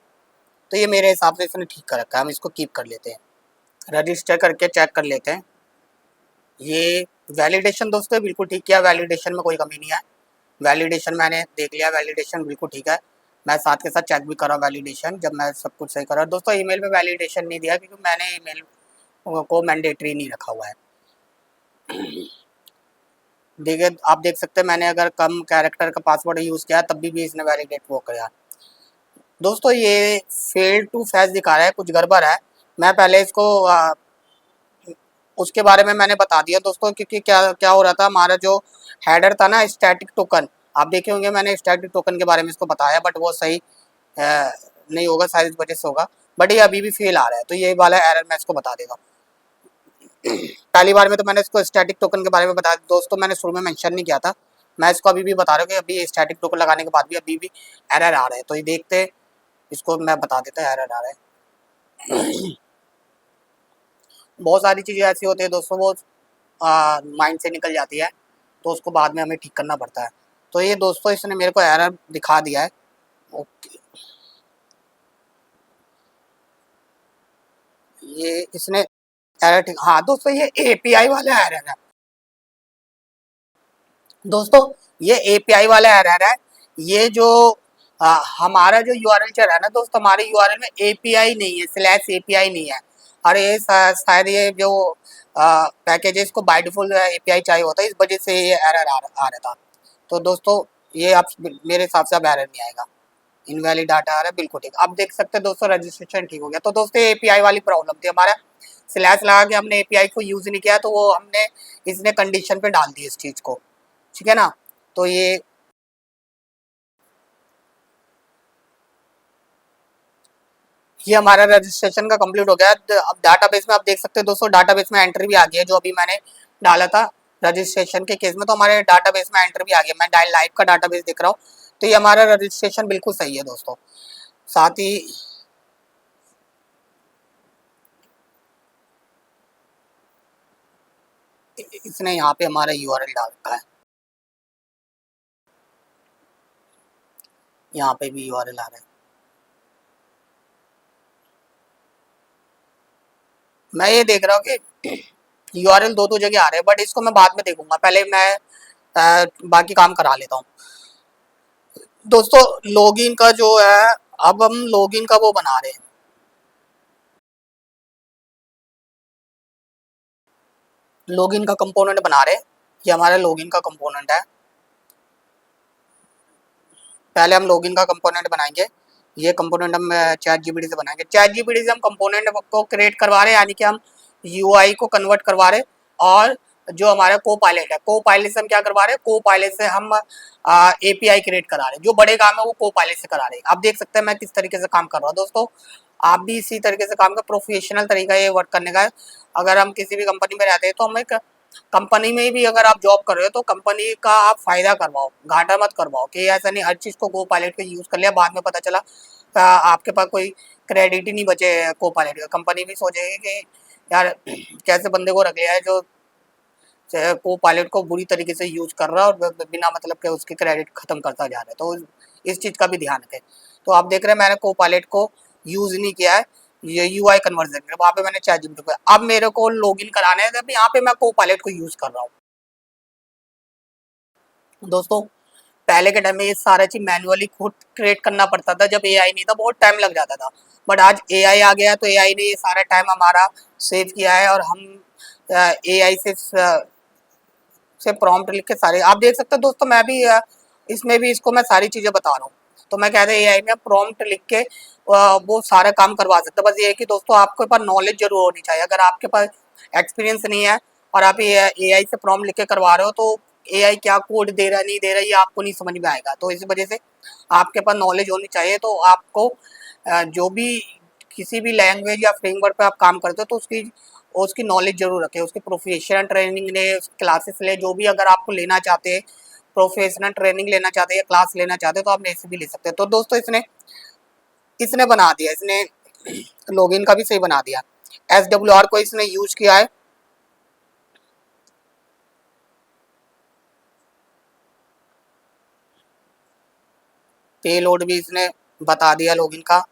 तो ये मेरे हिसाब से इसने ठीक कर रखा है, हम इसको कीप कर लेते हैं। रजिस्टर करके चेक कर लेते हैं। ये वैलिडेशन दोस्तों बिल्कुल ठीक किया, वैलिडेशन में कोई कमी नहीं है। वैलिडेशन मैंने देख लिया, वैलिडेशन बिल्कुल ठीक है। मैं साथ के साथ चेक भी कर रहा हूँ वैलिडेशन, जब मैं सब कुछ सही कर रहा हूँ। दोस्तों ईमेल में वैलिडेशन नहीं दिया क्योंकि मैंने ईमेल को मैंडेटरी नहीं रखा हुआ है। देखिए आप देख सकते हैं, मैंने अगर कम कैरेक्टर का पासवर्ड यूज़ किया तब भी इसने वैलिडेट वो किया। दोस्तों ये फेल टू फैच दिखा रहा है, कुछ गड़बड़ है। मैं पहले इसको उसके बारे में मैंने बता दिया दोस्तों, क्योंकि क्या क्या हो रहा था, हमारा जो हेडर था ना स्टैटिक टोकन, आप देखे होंगे मैंने स्टैटिक टोकन के बारे में इसको बताया, बट वो सही नहीं होगा, शायद इस वजह से होगा। बट ये अभी भी फेल आ रहा है, तो ये वाला एरर मैं इसको बता देगा। पहली बार में तो मैंने इसको स्टैटिक टोकन के बारे में बताया दोस्तों, मैंने शुरू में मेंशन नहीं किया था। मैं इसको अभी भी बता रहा हूँ कि अभी स्टैटिक टोकन लगाने के बाद भी अभी भी एरर आ रहा है। तो ये देखते, इसको मैं बता देता है एरर आ रहा है। बहुत सारी चीज़ें ऐसी होती है दोस्तों, वो माइंड से निकल जाती है, तो उसको बाद में हमें ठीक करना पड़ता है। तो ये दोस्तों इसने मेरे को एरर दिखा दिया है। ओके, ये इसने एरर ठीक, हाँ दोस्तों ये एपीआई वाला एरर है दोस्तों, ये एपीआई वाला एरर है। ये जो हमारा जो यूआरएल चल रहा है ना दोस्तों, हमारे यूआरएल में एपीआई नहीं है, स्लैश एपीआई नहीं है। और ये शायद ये जो पैकेजेस को बाय डिफॉल्ट एपीआई चाहिए होता है, इस वजह से ये एरर आ रहा था। तो दोस्तों ये आप मेरे हिसाब से अब एरर नहीं आएगा। इनवैलिड डाटा आ रहा है, बिल्कुल ठीक। आप देख सकते हैं दोस्तों रजिस्ट्रेशन ठीक हो गया। तो दोस्तों एपीआई वाली प्रॉब्लम थी, हमारा स्लैश लगा के हमने एपीआई को यूज नहीं किया, तो वो हमने इसने कंडीशन पे डाल दी इस चीज को, ठीक है ना। तो ये हमारा रजिस्ट्रेशन का कंप्लीट हो गया। अब डाटाबेस में आप देख सकते हैं दोस्तों, डाटाबेस में एंट्री भी आ गई है, जो अभी मैंने डाला था रजिस्ट्रेशन के केस में। तो हमारे डाटाबेस में एंट्री भी आ गया, मैं डायल लाइव का डाटाबेस देख रहा हूँ। तो ये हमारा रजिस्ट्रेशन बिल्कुल सही है दोस्तों। साथ ही इसने यहाँ पे हमारा यूआरएल डाल रखा है, यहाँ पे भी यूआरएल आ रहा है। मैं ये देख रहा हूँ कि यूआरएल दो जगह आ रहे हैं, बट इसको मैं बाद में देखूंगा, पहले मैं बाकी काम करा लेता हूँ। दोस्तों लॉगिन का जो है अब हम लॉगिन का वो बना रहे हैं, लॉगिन का कंपोनेंट बना रहे हैं। ये हमारा लॉगिन का कंपोनेंट है। पहले हम लॉगिन का कंपोनेंट बनाएंगे। ये कंपोनेंट हम चैट जीपीटी से बनाएंगे। चैट जीपीटी से हम कंपोनेंट को क्रिएट करवा रहे हैं, यानी कि हम यूआई को कन्वर्ट करवा रहे हैं। और जो हमारा को पायलट है, को पायलट से हम क्या करवा रहे हैं, को पायलट से हम एपीआई क्रिएट करा रहे हैं। जो बड़े काम है वो को पायलट से करा रहे हैं। आप देख सकते हैं मैं किस तरीके से काम कर रहा हूँ दोस्तों। आप भी इसी तरीके से काम का प्रोफेशनल तरीका ये वर्क करने का है। अगर हम किसी भी कंपनी में रहते हैं तो हम एक कंपनी में भी अगर आप जॉब कर रहे हो तो कंपनी का आप फायदा करवाओ, घाटा मत करवाओ कि ऐसा नहीं हर चीज़ को को पायलट का यूज़ कर लिया, बाद में पता चला आपके पास कोई क्रेडिट ही नहीं बचे को पायलट का। कंपनी भी सोचेगी कि यार कैसे बंदे को रख लिया है जो को पायलट को बुरी तरीके से यूज कर रहा है और बिना मतलब के उसके क्रेडिट खत्म करता जा रहा है। तो इस चीज़ का भी ध्यान रखें। तो आप देख रहे हैं मैंने को पायलट को यूज नहीं किया है, ये यूआई कन्वर्जन वहाँ पे मैंने चैट जीपीटी पे। अब मेरे को लॉगिन कराना है, तब यहाँ पे मैं को पायलट को यूज कर रहा हूँ दोस्तों। पहले के टाइम में ये सारा चीज मैन्युअली खुद क्रिएट करना पड़ता था, जब एआई नहीं था बहुत टाइम लग जाता था। बट आज एआई आ गया तो एआई ने ये सारा टाइम हमारा सेव किया है और हम एआई से प्रॉम्प्ट लिख के सारे आप देख सकते हो दोस्तों। मैं भी इसमें भी इसको मैं सारी चीज़ें बता रहा हूँ। तो मैं कहते हैं एआई में प्रॉम्प्ट लिख के वो सारा काम करवा सकते हैं। बस ये है कि दोस्तों आपके पास नॉलेज जरूर होनी चाहिए। अगर आपके पास एक्सपीरियंस नहीं है और आप एआई से प्रॉम्प्ट लिख के करवा रहे हो तो एआई क्या कोड दे रहा है नहीं दे रहा है ये आपको नहीं समझ में आएगा। तो इस वजह से आपके पास नॉलेज होनी चाहिए। तो आपको जो भी किसी भी लैंग्वेज या फ्रेमवर्क पे आप काम करते हो तो उसकी नॉलेज जरूर रखें, उसकी प्रोफेशनल ट्रेनिंग ले, क्लासेस ले, जो भी अगर आपको लेना चाहते हैं प्रोफेशनल ट्रेनिंग लेना चाहते हैं या क्लास लेना चाहते हैं तो आप ऐसे भी ले सकते हैं। तो दोस्तों इसने इसने बना दिया, इसने लॉगिन का भी सही बना दिया। SWR को इसने यूज किया है। पे लोड भी इसने बता दिया लॉगिन का,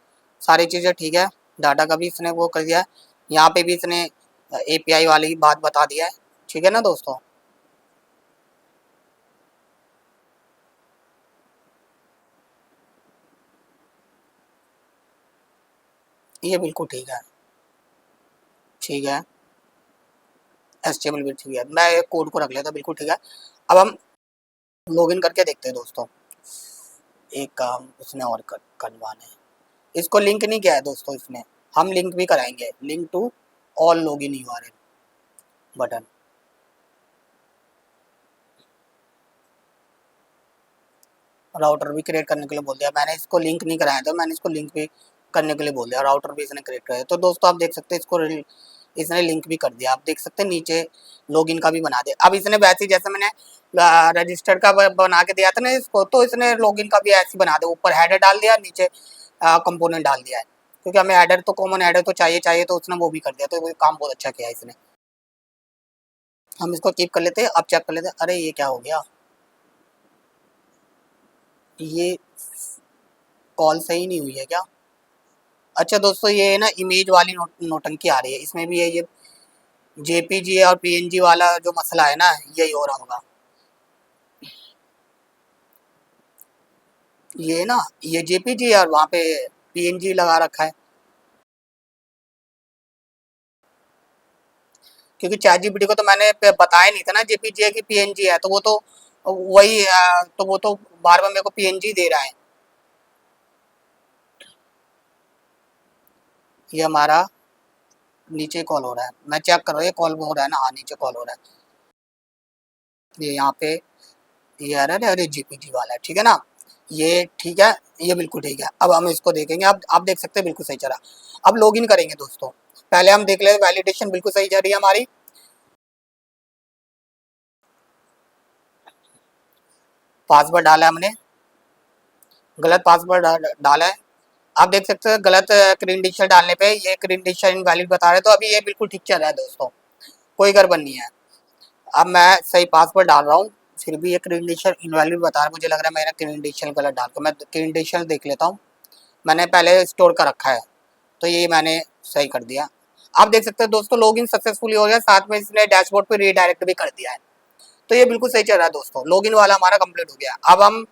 सारी चीज़ें ठीक है। डाटा का भी इसने वो कर दिया। यहाँ पे भी इसने एपीआई वाली बात बता दिया है, ठीक है ना दोस्तों। ये बिल्कुल ठीक है, ठीक है। HTML भी ठीक है, मैं कोड को रख लेता, बिल्कुल ठीक है। अब हम लॉगिन करके देखते हैं दोस्तों। एक काम उसने और करवाना है, इसको लिंक नहीं किया है दोस्तों इसने, हम लिंक भी कराएंगे। Link to all login URL button. Router भी क्रिएट करने के लिए बोल दिया मैंने, इसको लिंक नहीं कराया था, मैंने इसको लिंक भी करने के लिए बोल दिया। राउटर भी इसने क्रिएट कराया। तो दोस्तों आप देख सकते हैं इसको इसने लिंक भी कर दिया। आप देख सकते हैं नीचे लॉगिन का भी बना दिया। अब इसने वैसे ही जैसे मैंने रजिस्टर्ड का बना के दिया था ना इसको, तो इसने लॉगिन का भी ऐसे ही बना दिया। ऊपर हेडर डाल दिया, नीचे कंपोनेंट डाल दिया है, क्योंकि हमें हेडर तो कॉमन हेडर तो चाहिए तो उसने वो भी कर दिया। तो वो काम बहुत अच्छा किया इसने। हम इसको कीप कर लेते हैं। अब चेक कर लेते हैं। अरे ये क्या हो गया, ये कॉल सही नहीं हुई है क्या? अच्छा दोस्तों ये ना इमेज वाली नोटंकी आ रही है, इसमें भी है ये जेपीजी और पीएनजी वाला जो मसला है ना, यही हो रहा होगा। ये ना ये जेपीजी और वहाँ पे पीएनजी लगा रखा है, क्योंकि चैट जीपीटी को तो मैंने बताया नहीं था ना जेपीजी है कि पीएनजी है। तो वो तो वही तो वो तो बार बार मेरे को पीएनजी दे रहा है। ये हमारा नीचे कॉल हो रहा है, मैं चेक कर रहा हूँ ये कॉल हो रहा है ना, हाँ नीचे कॉल हो रहा है। ये यहाँ पे ये आ रहा है, अरे जीपीजी वाला है, ठीक है ना। ये ठीक है, ये बिल्कुल ठीक है। अब हम इसको देखेंगे। अब आप देख सकते हैं बिल्कुल सही चला। अब लॉगिन करेंगे दोस्तों। पहले हम देख लेते वैलिडेशन बिल्कुल सही जा रही है हमारी। पासवर्ड डाला है हमने, गलत पासवर्ड डाला है। आप देख सकते हैं गलत क्रेडेंशियल डालने पे ये क्रेडेंशियल इनवैलिड बता रहे हैं। तो अभी ये बिल्कुल ठीक चल रहा है दोस्तों, कोई गड़बड़ नहीं है। अब मैं सही पासवर्ड डाल रहा हूँ, फिर भी ये क्रेडेंशियल इनवैलिड बता रहा है। मुझे लग रहा है मेरा क्रेडेंशियल गलत डाल कर, मैं क्रेडेंशियल देख लेता हूँ। मैंने पहले स्टोर कर रखा है तो ये मैंने सही कर दिया। आप देख सकते हैं दोस्तों लॉगिन सक्सेसफुली हो गया, साथ में इसने डैशबोर्ड पे रीडायरेक्ट भी कर दिया है। तो ये बिल्कुल सही चल रहा है दोस्तों, लॉगिन वाला हमारा कंप्लीट हो गया। अब हम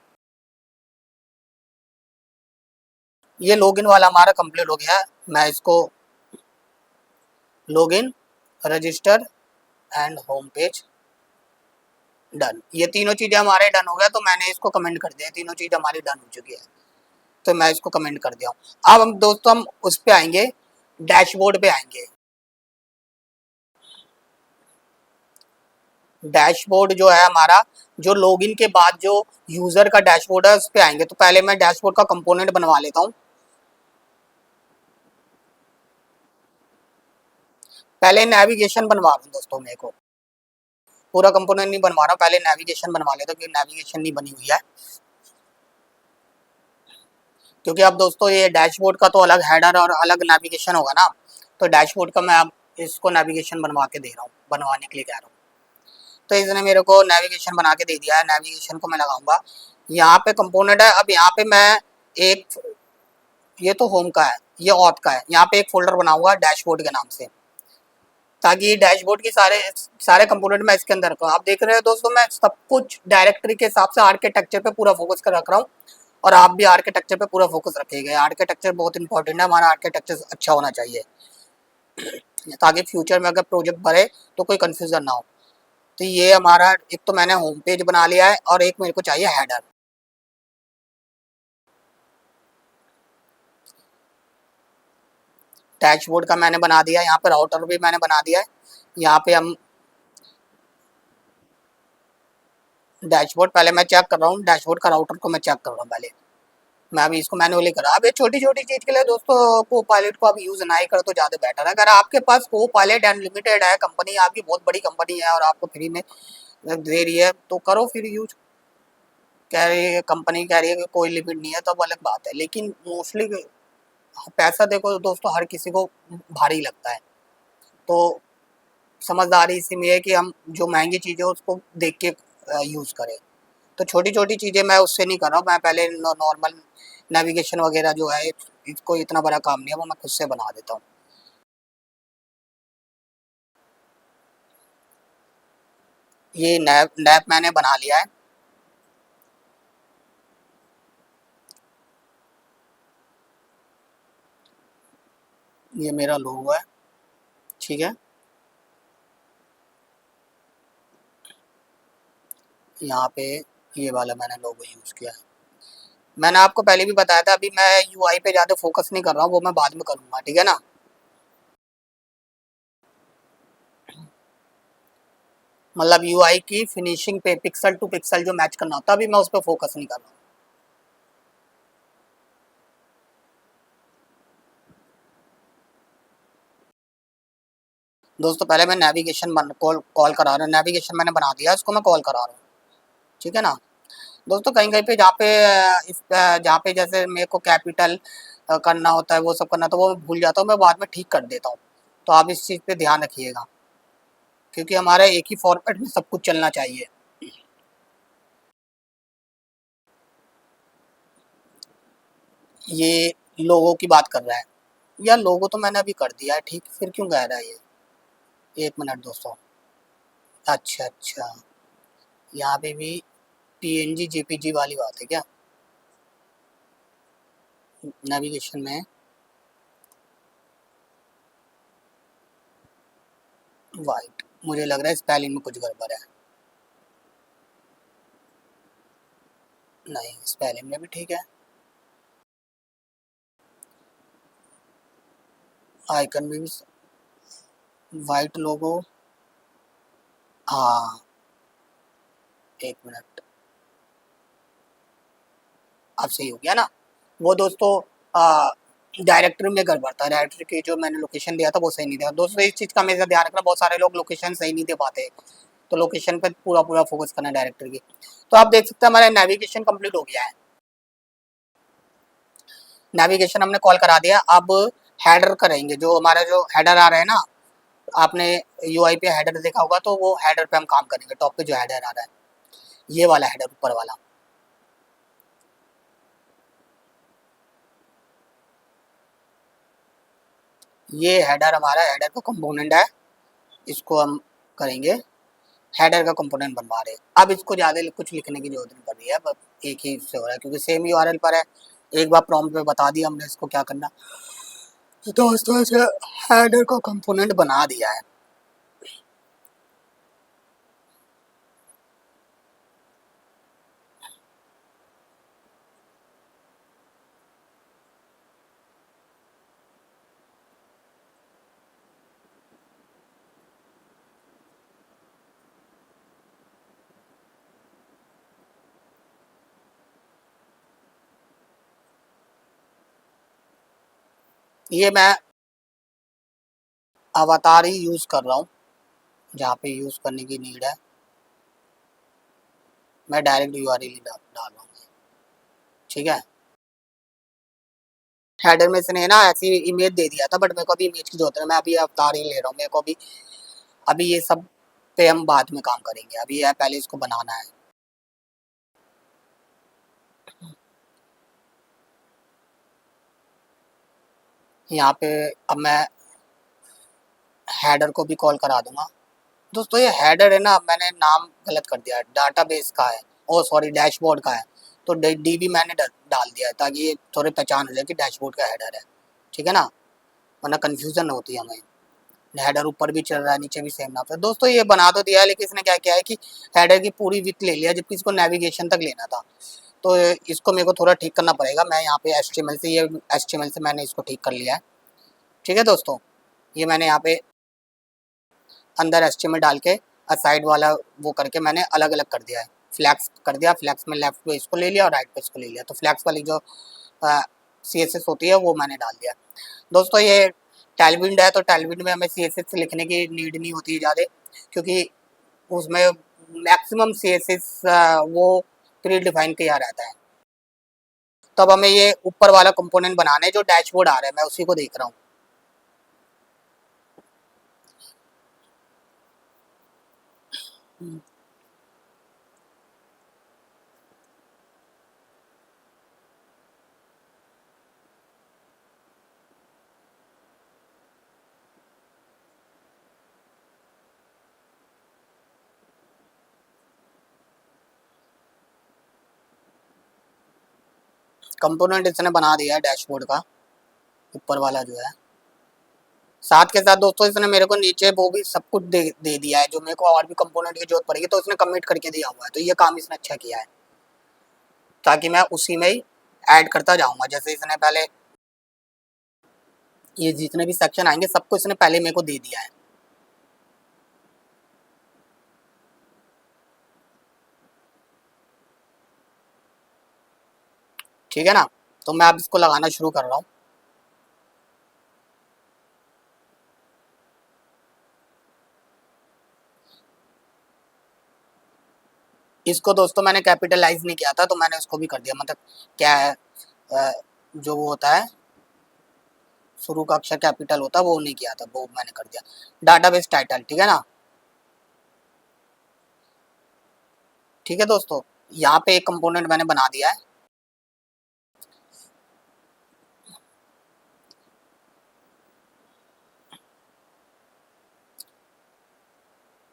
ये लॉगिन वाला हमारा कंप्लीट हो गया है। मैं इसको login, register and home page, done. ये तीनों चीज़ें हमारे डन हो गया, तो मैंने इसको कमेंट कर दिया, तीनों चीज़ हमारी डन हो चुकी है, तो मैं इसको कमेंट कर दिया हूँ। अब हम दोस्तों हम उस पे आएंगे, डैशबोर्ड पे आएंगे। डैशबोर्ड जो है हमारा, जो लॉगिन के बाद जो यूजर का डैशबोर्ड है उस पे आएंगे। तो पहले मैं डैशबोर्ड का कंपोनेंट बनवा लेता हूँ। पहले नेविगेशन बनवा रहा हूँ दोस्तों, मेरे को पूरा कंपोनेंट नहीं बनवा रहा हूँ, पहले नेविगेशन बनवा लेता हूँ, क्योंकि नेविगेशन नहीं बनी हुई है। क्योंकि अब दोस्तों ये डैशबोर्ड का तो अलग हेडर और अलग नेविगेशन होगा ना, तो डैशबोर्ड का मैं अब इसको नेविगेशन बनवा के दे रहा हूँ, बनवाने के लिए कह रहा हूँ। तो इसने मेरे को नेविगेशन बना के दे दिया है। नेविगेशन को मैं लगाऊंगा, यहाँ पे कंपोनेंट है। अब यहाँ पे मैं एक, ये तो होम का है, ये ऑथ का है, यहाँ पे एक फोल्डर बनाऊंगा डैशबोर्ड के नाम से, ताकि डैशबोर्ड की सारे सारे कंपोनेंट मैं इसके अंदर रखूँ। आप देख रहे हो दोस्तों, मैं सब कुछ डायरेक्टरी के हिसाब से आर्किटेक्चर पे पूरा फोकस कर रख रहा हूँ, और आप भी आर्किटेक्चर पे पूरा फोकस रखिएगा। आर्किटेक्चर बहुत इंपॉर्टेंट है, हमारा आर्किटेक्चर अच्छा होना चाहिए, ताकि फ्यूचर में अगर प्रोजेक्ट बढ़े तो कोई कंफ्यूजन ना हो। तो ये हमारा, एक तो मैंने होम पेज बना लिया है, और एक मेरे को चाहिए हेडर। डैशबोर्ड का मैंने बना दिया, यहाँ पे राउटर भी मैंने बना दिया है। यहाँ पे हम डैशबोर्ड, पहले मैं चेक कर रहा हूँ डैशबोर्ड का राउटर को, मैं चेक कर रहा हूँ पहले। मैं अभी इसको मैनुअली करा। अब ये छोटी छोटी चीज़ के लिए दोस्तों को पायलट को आप यूज़ ना ही करो तो ज़्यादा बेटर है। अगर आपके पास को पायलट अनलिमिटेड है, कंपनी आपकी बहुत बड़ी कंपनी है और आपको फ्री में दे रही है, तो करो फिर यूज। कह रही है कंपनी, कह रही है कि कोई लिमिट नहीं है, तो अब अलग बात है, लेकिन मोस्टली पैसा देखो दोस्तों हर किसी को भारी लगता है। तो समझदारी इसी में है कि हम जो महंगी चीज़ें उसको देख के यूज़ करें। तो छोटी छोटी चीज़ें मैं उससे नहीं कर रहा हूँ, मैं पहले नॉर्मल नेविगेशन वगैरह जो है, इसको इतना बड़ा काम नहीं है, वो मैं खुद से बना देता हूँ। ये नैप नैप मैंने बना लिया है। ये मेरा लोगो है, ठीक है। यहाँ पे ये वाला मैंने लोगो यूज़ किया है। मैंने आपको पहले भी बताया था, अभी मैं यूआई पे ज़्यादा फोकस नहीं कर रहा हूँ, वो मैं बाद में करूँगा, ठीक है ना। मतलब यूआई की फिनिशिंग पे पिक्सल टू पिक्सल जो मैच करना होता है, अभी मैं उस पर फोकस नहीं कर रहा हूँ। दोस्तों पहले मैं नेविगेशन कॉल करा रहा हूँ, नेविगेशन मैंने बना दिया, इसको मैं कॉल करा रहा हूँ, ठीक है ना। दोस्तों कहीं कहीं पे जहाँ पे जहाँ पे जैसे मेरे को कैपिटल करना होता है, वो सब करना, तो वो मैं भूल जाता हूँ, मैं बाद में ठीक कर देता हूँ। तो आप इस चीज़ पे ध्यान रखिएगा, क्योंकि हमारा एक ही फॉर्मेट में सब कुछ चलना चाहिए। ये लोगों की बात कर रहा है, या लोगो तो मैंने अभी कर दिया है, ठीक, फिर क्यों कह रहा है ये। एक मिनट दोस्तों, अच्छा अच्छा, यहाँ पे भी पीएनजी जेपीजी वाली बात है क्या, नेविगेशन में। वाइट, मुझे लग रहा है स्पेलिंग में कुछ गड़बड़ है। नहीं, स्पेलिंग में भी ठीक है। आइकन भी वाइट लोगो, हाँ, एक मिनट, अब सही हो गया ना। वो दोस्तों डायरेक्टरी में गड़बड़ था, डायरेक्टरी की जो मैंने लोकेशन दिया था वो सही नहीं दिया दोस्तों। इस चीज़ का हमेशा ध्यान रखना, बहुत सारे लोग लोकेशन सही नहीं दे पाते, तो लोकेशन पे पूरा पूरा फोकस करना डायरेक्टरी की। तो आप देख सकते हैं हमारा नेविगेशन कंप्लीट हो गया है। नेविगेशन हमने कॉल करा दिया, अब हेडर करेंगे, जो हमारा जो हेडर आ रहा है ना, आपने यूआई पे हेडर देखा होगा, तो वो हेडर पे हम काम करेंगे। टॉप पे जो हेडर आ रहा है, ये वाला हेडर ऊपर वाला, ये हेडर हमारा हेडर का कंपोनेंट है, इसको हम करेंगे हेडर का कंपोनेंट बनवा रहे हैं। अब इसको ज़्यादा कुछ लिखने की जरूरत नहीं पड़ रही है, बस एक ही से हो रहा है, क्योंकि सेम यूआरएल पर है, एक बार प्रॉम्प्ट पे बता दिया हमने इसको क्या करना। तो दोस्तों इसे हेडर का कंपोनेंट बना दिया है। ये मैं अवतार ही यूज कर रहा हूँ, जहाँ पे यूज करने की नीड है मैं डायरेक्ट यूआरएल डाल रहा हूँ। ठीक है, हेडर में इसने ना ऐसी इमेज दे दिया था, बट मेरे को अभी इमेज की जरूरत है, मैं अभी अवतार ही ले रहा हूँ। मेरे को अभी अभी ये सब पे हम बाद में काम करेंगे, अभी यह पहले इसको बनाना है। यहाँ पे अब मैं हेडर को भी कॉल करा दूंगा। दोस्तों ये हेडर है ना, मैंने नाम गलत कर दिया है, डाटाबेस का है, ओ सॉरी डैशबोर्ड का है। तो डीबी मैंने डाल दिया है ताकि ये थोड़े पहचान हो जाए कि डैशबोर्ड का हेडर है। ठीक है ना, वरना कन्फ्यूजन होती है हमें। हेडर ऊपर भी चल रहा है नीचे भी सेम नाम है। दोस्तों ये बना तो दिया है, लेकिन इसने क्या किया है कि हेडर की पूरी विड्थ ले लिया, जबकि इसको नेविगेशन तक लेना था। तो इसको मेरे को थोड़ा ठीक करना पड़ेगा। मैं यहाँ पे एचटीएमएल से मैंने इसको ठीक कर लिया है। ठीक है दोस्तों, ये मैंने यहाँ पे अंदर एचटीएमएल डाल के साइड वाला वो करके मैंने अलग अलग कर दिया है। फ्लैक्स कर दिया, फ्लैक्स में लेफ्ट पे इसको ले लिया और राइट पे इसको ले लिया। तो फ्लैक्स वाली जो CSS होती है वो मैंने डाल दिया। दोस्तों ये टैलविंड है, तो टैलविंड में हमें CSS लिखने की नीड नहीं होती है ज़्यादा, क्योंकि उसमें मैक्सिमम CSS वो प्री डिफाइन किया रहता है। तब हमें ये ऊपर वाला कंपोनेंट बनाने जो डैशबोर्ड आ रहा है, मैं उसी को देख रहा हूँ। कंपोनेंट इसने बना दिया है डैशबोर्ड का, ऊपर वाला जो है। साथ के साथ दोस्तों इसने मेरे को नीचे वो भी सब कुछ दे दिया है, जो मेरे को और भी कंपोनेंट की जरूरत पड़ेगी तो इसने कमिट करके दिया हुआ है। तो ये काम इसने अच्छा किया है, ताकि मैं उसी में ही ऐड करता जाऊंगा। जैसे इसने पहले ये जितने भी सेक्शन आएंगे सबको इसने पहले मेरे को दे दिया है। ठीक है ना, तो मैं अब इसको लगाना शुरू कर रहा हूँ। इसको दोस्तों मैंने कैपिटलाइज नहीं किया था, तो मैंने उसको भी कर दिया। मतलब क्या है, जो वो होता है शुरू का अक्षर कैपिटल होता है वो नहीं किया था, वो मैंने कर दिया। डाटाबेस टाइटल, ठीक है ना। ठीक है दोस्तों, यहाँ पे एक कंपोनेंट मैंने बना दिया है।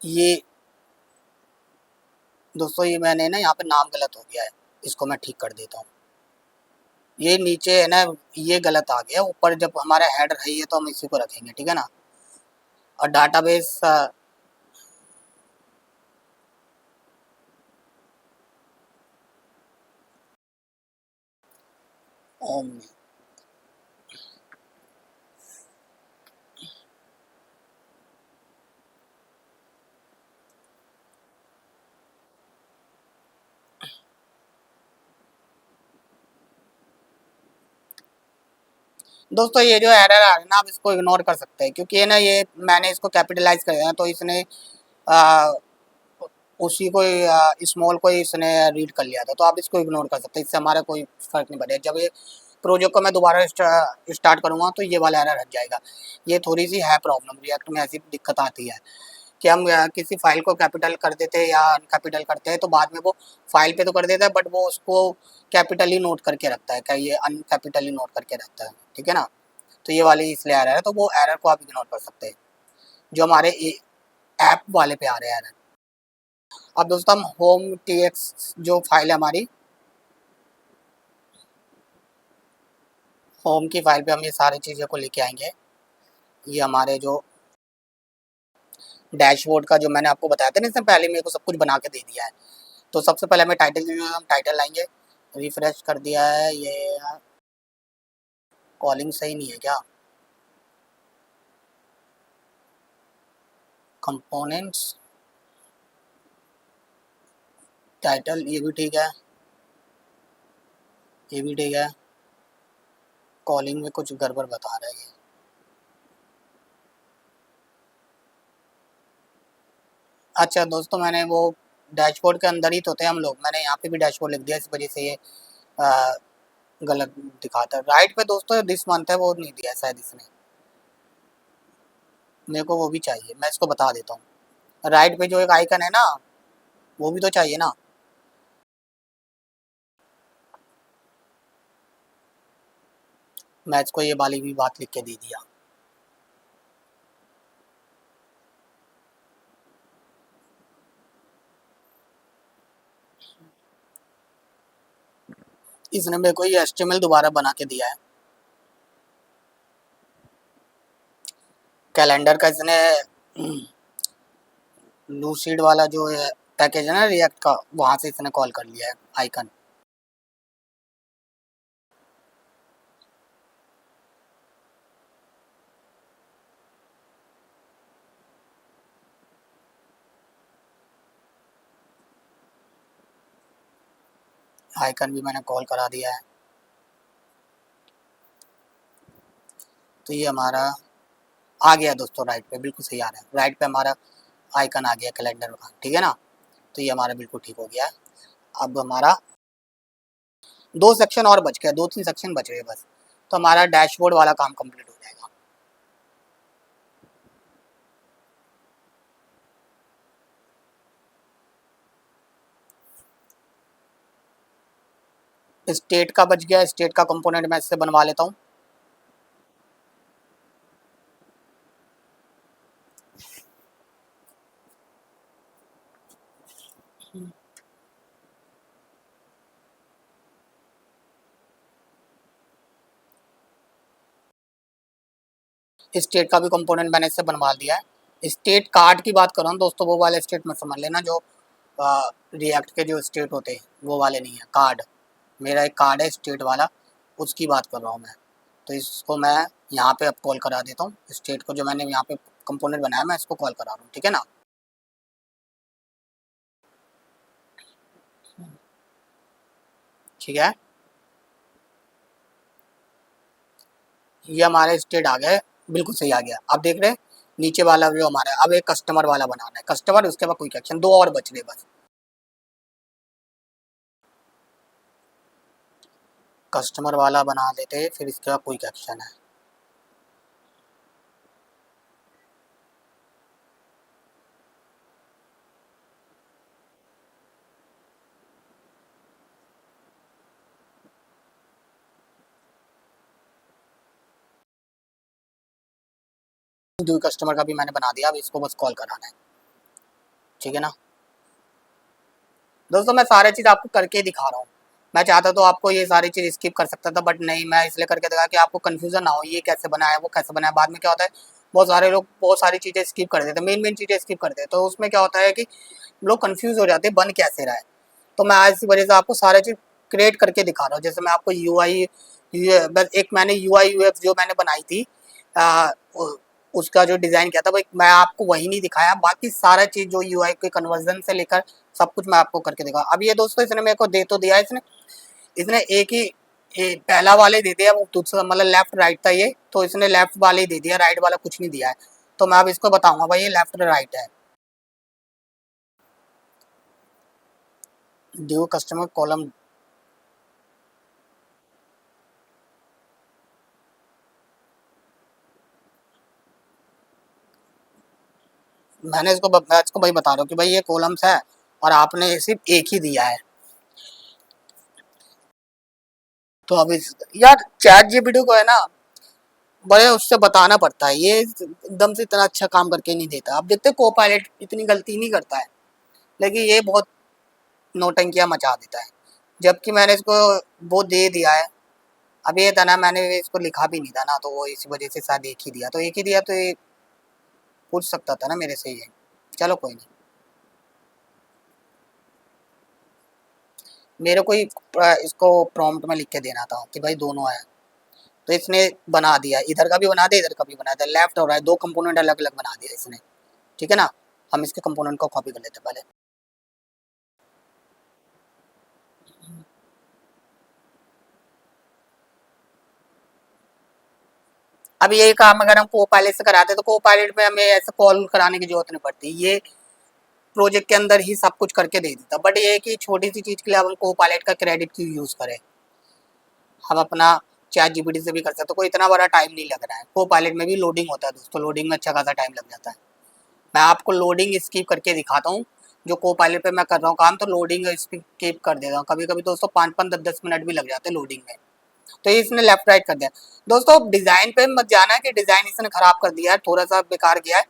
ये दोस्तों ये मैंने ना यहाँ पे नाम गलत हो गया है, इसको मैं ठीक कर देता हूँ। ये नीचे है ना, ये गलत आ गया। ऊपर जब हमारा हेडर है ये, तो हम इसी को रखेंगे। ठीक है ना, और डाटाबेस ओम में। दोस्तों ये जो एरर आ रहा है ना, आप इसको इग्नोर कर सकते हैं, क्योंकि ये ना ये मैंने इसको कैपिटलाइज कर दिया तो इसने आ, उसी को स्मॉल को ही इसने रीड कर लिया था। तो आप इसको इग्नोर कर सकते हैं, इससे हमारा कोई फर्क नहीं पड़ेगा। जब ये प्रोजेक्ट को मैं दोबारा स्टार्ट करूँगा तो ये वाला एरर हट जाएगा। ये थोड़ी सी है प्रॉब्लम, रिएक्ट में ऐसी दिक्कत आती है कि हम किसी फाइल को कैपिटल कर देते हैं या अनकैपिटल करते हैं, तो बाद में वो फाइल पे तो कर देता है, बट वो उसको कैपिटल ही नोट करके रखता है, क्या ये अनकैपिटल ही नोट करके रखता है। ठीक है ना, तो ये वाली इसलिए एरर है, तो वो एरर को आप इग्नोर कर सकते हैं जो हमारे ऐप वाले पे आ रहे हैं एरर। अब दोस्तों हम होम टी एक्स जो फाइल है हमारी, होम की फाइल पे हम ये सारी चीज़ों को लेके आएंगे। ये हमारे जो डैशबोर्ड का जो मैंने आपको बताया था ना, इससे पहले मेरे को सब कुछ बना के दे दिया है। तो सबसे पहले हमें टाइटल, हम टाइटल लाएंगे। रिफ्रेश कर दिया है। ये कॉलिंग सही नहीं है क्या? कंपोनेंट्स, टाइटल ये भी ठीक है, ये भी ठीक है। कॉलिंग में कुछ गड़बड़ बता रहा है ये। अच्छा दोस्तों, मैंने वो डैशबोर्ड के अंदर ही तो थे हम लोग, मैंने यहाँ पे भी डैशबोर्ड लिख दिया, इस वजह से ये आ, गलत दिखाता है। राइट पे दोस्तों दिस मंथ है, वो नहीं दिया शायद इसने। मेरे को वो भी चाहिए, मैं इसको बता देता हूँ। राइट पे जो एक आइकन है ना, वो भी तो चाहिए ना। मैं इसको ये वाली भी बात लिख के दे दिया। इसने मेरे को ये HTML दोबारा बना के दिया है। कैलेंडर का इसने लूसीड वाला जो है पैकेज है ना रिएक्ट का, वहाँ से इसने कॉल कर लिया है आइकन। आइकन भी मैंने कॉल करा दिया है। तो ये हमारा आ गया दोस्तों, राइट पे बिल्कुल सही आ रहा है। राइट पे हमारा आइकन आ गया कैलेंडर का, ठीक है ना। तो ये हमारा बिल्कुल ठीक हो गया है। अब हमारा दो सेक्शन और बच गया, दो तीन सेक्शन बच गए बस, तो हमारा डैशबोर्ड वाला काम कंप्लीट हो जाएगा। स्टेट का बच गया, स्टेट का कंपोनेंट मैं इससे बनवा लेता हूँ। स्टेट का भी कंपोनेंट मैंने इससे बनवा दिया है। स्टेट कार्ड की बात कर रहा हूँ दोस्तों, वो वाले स्टेट में समझ लेना जो रिएक्ट के जो स्टेट होते हैं वो वाले नहीं है। कार्ड, मेरा एक कार्ड है स्टेट वाला, उसकी बात कर रहा हूँ मैं। तो इसको मैं यहाँ पे अब कॉल करा देता हूँ। स्टेट को जो मैंने यहाँ पे कंपोनेंट बनाया, मैं इसको कॉल करा रहा हूँ, ठीक है ना। ठीक है, ये हमारे स्टेट आ गए, बिल्कुल सही आ गया। अब देख रहे हैं नीचे वाला जो हमारा, अब एक कस्टमर वाला बनाना है। कस्टमर, उसके बाद क्विक एक्शन, दो और बच गए बस। कस्टमर वाला बना देते हैं, फिर इसके बाद क्विक एक्शन है। जो कस्टमर का भी मैंने बना दिया, अब इसको बस कॉल कराना है, ठीक है ना। दोस्तों मैं सारी चीज़ आपको करके दिखा रहा हूँ। मैं चाहता तो आपको ये सारी चीज़ स्किप कर सकता था, बट नहीं, मैं इसलिए करके दिखा कि आपको कन्फ्यूजन ना हो, ये कैसे बनाया वो कैसे बनाया। बाद में क्या होता है, बहुत सारे लोग बहुत सारी चीज़ें स्किप कर देते हैं, मेन मेन चीज़ें स्किप कर देते हैं, तो उसमें क्या होता है कि लोग कन्फ्यूज हो जाते हैं बन कैसे रहा है। तो मैं आज इसी वजह से आपको सारी चीज़ क्रिएट करके दिखा रहा हूँ। जैसे मैं आपको बस एक मैंने UI UX जो मैंने बनाई थी, उसका जो डिज़ाइन किया था वो मैं आपको वही नहीं दिखाया, बाकी सारा चीज़ जो UI के कन्वर्जन से लेकर सब कुछ मैं आपको करके दिखा। अब ये दोस्तों इसने मेरे को दे तो दिया, इसने इसने एक ही पहला वाले दे दिया, वो दूसरा मतलब लेफ्ट राइट था ये, तो इसने लेफ्ट वाले ही दे दिया, राइट वाला कुछ नहीं दिया है। तो मैं अब इसको बताऊंगा भाई ये लेफ्ट राइट है। ड्यू कस्टमर कॉलम, मैं इसको भाई बता रहा हूँ कि भाई ये कॉलम्स है और आपने सिर्फ एक ही दिया है। तो अब यार चैट जीपीटी को है ना, बड़े उससे बताना पड़ता है, ये एकदम से इतना अच्छा काम करके नहीं देता। अब देखते को पायलट इतनी गलती नहीं करता है, लेकिन ये बहुत नौटंकियां मचा देता है। जबकि मैंने इसको वो दे दिया है, अब ये था ना, मैंने इसको लिखा भी नहीं था ना, तो वो इसी वजह से शायद एक ही दिया, तो एक ही दिया, तो ये पूछ सकता था ना मेरे से ये। चलो कोई नहीं। मेरे को ही इसको प्रॉम्प्ट में लिख के देना था कि भाई दोनों है, तो इसने बना दिया, इधर का भी बना दिया, इधर का भी बना दिया, लेफ्ट और राइट दो कंपोनेंट अलग अलग बना दिया इसने। ठीक है ना, हम इसके कंपोनेंट को कॉपी कर लेते हैं पहले। अब यही काम अगर हम को पायलट से कराते तो को पायलट में हमें ऐसे कॉल कराने की जरूरत नहीं पड़ती, ये प्रोजेक्ट के अंदर ही सब कुछ करके दे देता। बट ये है कि छोटी सी चीज के लिए हम को पायलट का क्रेडिट क्यों यूज करें, हम अपना चैट जीपीटी से भी कर सकते, कोई इतना बड़ा टाइम नहीं लग रहा है। को पायलट में भी लोडिंग होता है दोस्तों, लोडिंग में अच्छा खासा टाइम लग जाता है। मैं आपको लोडिंग स्किप करके दिखाता हूँ, जो को पायलट पे मैं कर रहा हूँ काम, तो लोडिंग स्किप कर देता हूँ। कभी कभी दोस्तों 5-5 10-10 मिनट भी लग जाते हैं लोडिंग में, तो ये इसने लेफ्ट राइट कर दिया। दोस्तों डिजाइन पे मत जाना है कि डिजाइन इसने खराब कर दिया है, थोड़ा सा बेकार किया है,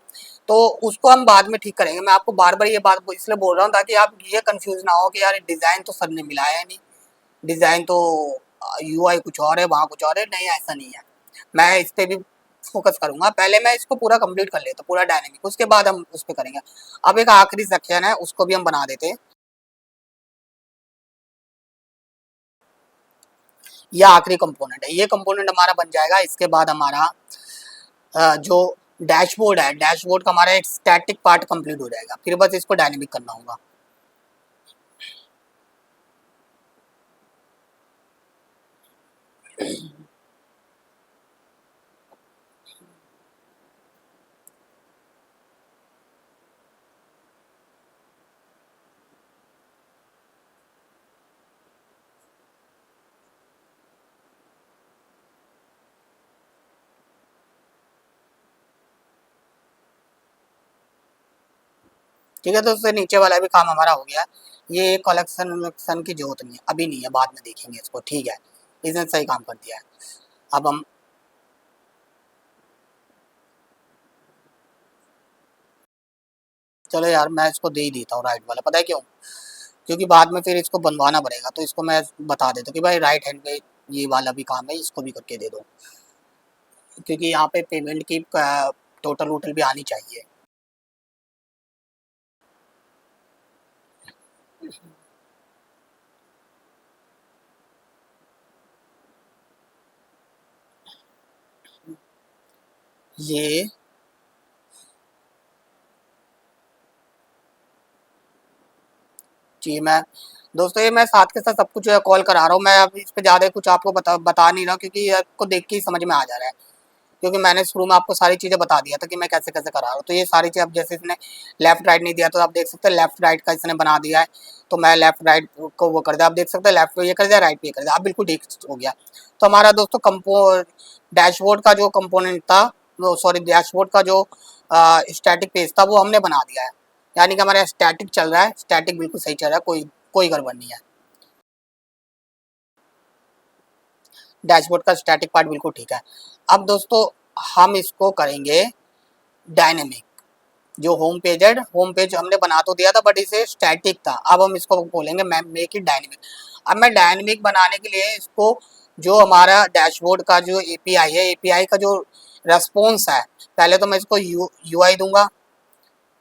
तो उसको हम बाद में ठीक करेंगे। मैं आपको बार बार ये बात इसलिए बोल रहा हूँ ताकि आप ये कंफ्यूज ना हो कि यार डिजाइन तो सर ने मिलाया है नहीं, डिजाइन तो यूआई कुछ और है, वहाँ कुछ और है। नहीं, ऐसा नहीं है। मैं इस पे भी फोकस करूंगा, पहले मैं इसको पूरा कंप्लीट कर लेता, पूरा डायनेमिक, उसके बाद हम उस पर करेंगे। अब एक आखिरी सेक्शन है, उसको भी हम बना देते हैं। यह आखिरी कंपोनेंट है, ये कंपोनेंट हमारा बन जाएगा। इसके बाद हमारा जो डैशबोर्ड है, डैशबोर्ड का हमारा एक स्टैटिक पार्ट कंप्लीट हो जाएगा, फिर बस इसको डायनेमिक करना होगा। ठीक है, तो उससे नीचे वाला भी काम हमारा हो गया। ये कलेक्शन वलेक्शन की जरूरत नहीं है, अभी नहीं है, बाद में देखेंगे इसको। ठीक है, इसने सही काम कर दिया है। अब हम चलो यार, मैं इसको दे ही देता हूँ राइट वाला, पता है क्यों? क्योंकि बाद में फिर इसको बनवाना पड़ेगा, तो इसको मैं बता देता हूँ कि भाई राइट हैंड पे ये वाला भी काम है, इसको भी करके दे दो, क्योंकि यहाँ पे पेमेंट की टोटल वोटल भी आनी चाहिए। ये जी, मैं दोस्तों ये मैं साथ के साथ सब कुछ कॉल करा रहा हूँ। मैं अब इस पे ज़्यादा कुछ आपको बता नहीं रहा हूँ, क्योंकि आपको देख के ही समझ में आ जा रहा है, क्योंकि मैंने शुरू में आपको सारी चीज़ें बता दिया था कि मैं कैसे कैसे करा रहा हूँ। तो ये सारी चीज़, अब जैसे इसने लेफ्ट राइट नहीं दिया, तो आप देख सकते हैं लेफ्ट राइट का इसने बना दिया है, तो मैं लेफ्ट राइट को वो कर दिया। आप देख सकते हैं लेफ्ट पे ये कर दिया, राइट पे ये कर दिया, अब बिल्कुल ठीक हो गया। तो हमारा दोस्तों डैशबोर्ड का जो कंपोनेंट था, वो सॉरी डैशबोर्ड का जो स्टैटिक पेज था, वो हमने बना दिया है। यानी कि हमारा स्टैटिक चल रहा है, स्टैटिक बिल्कुल सही चल रहा है, कोई कोई गड़बड़ नहीं है। डैशबोर्ड का स्टैटिक पार्ट बिल्कुल ठीक है। अब दोस्तों हम इसको करेंगे डायनेमिक। जो होम पेज है, होम पेज हमने बना तो दिया था, बट इसे स्टैटिक था, अब हम इसको बोलेंगे मेक इट डायनेमिक। अब मैं डायनेमिक बनाने के लिए इसको, जो हमारा डैशबोर्ड का जो एपीआई है, एपीआई का जो रेस्पॉन्स है, पहले तो मैं इसको यूआई दूंगा,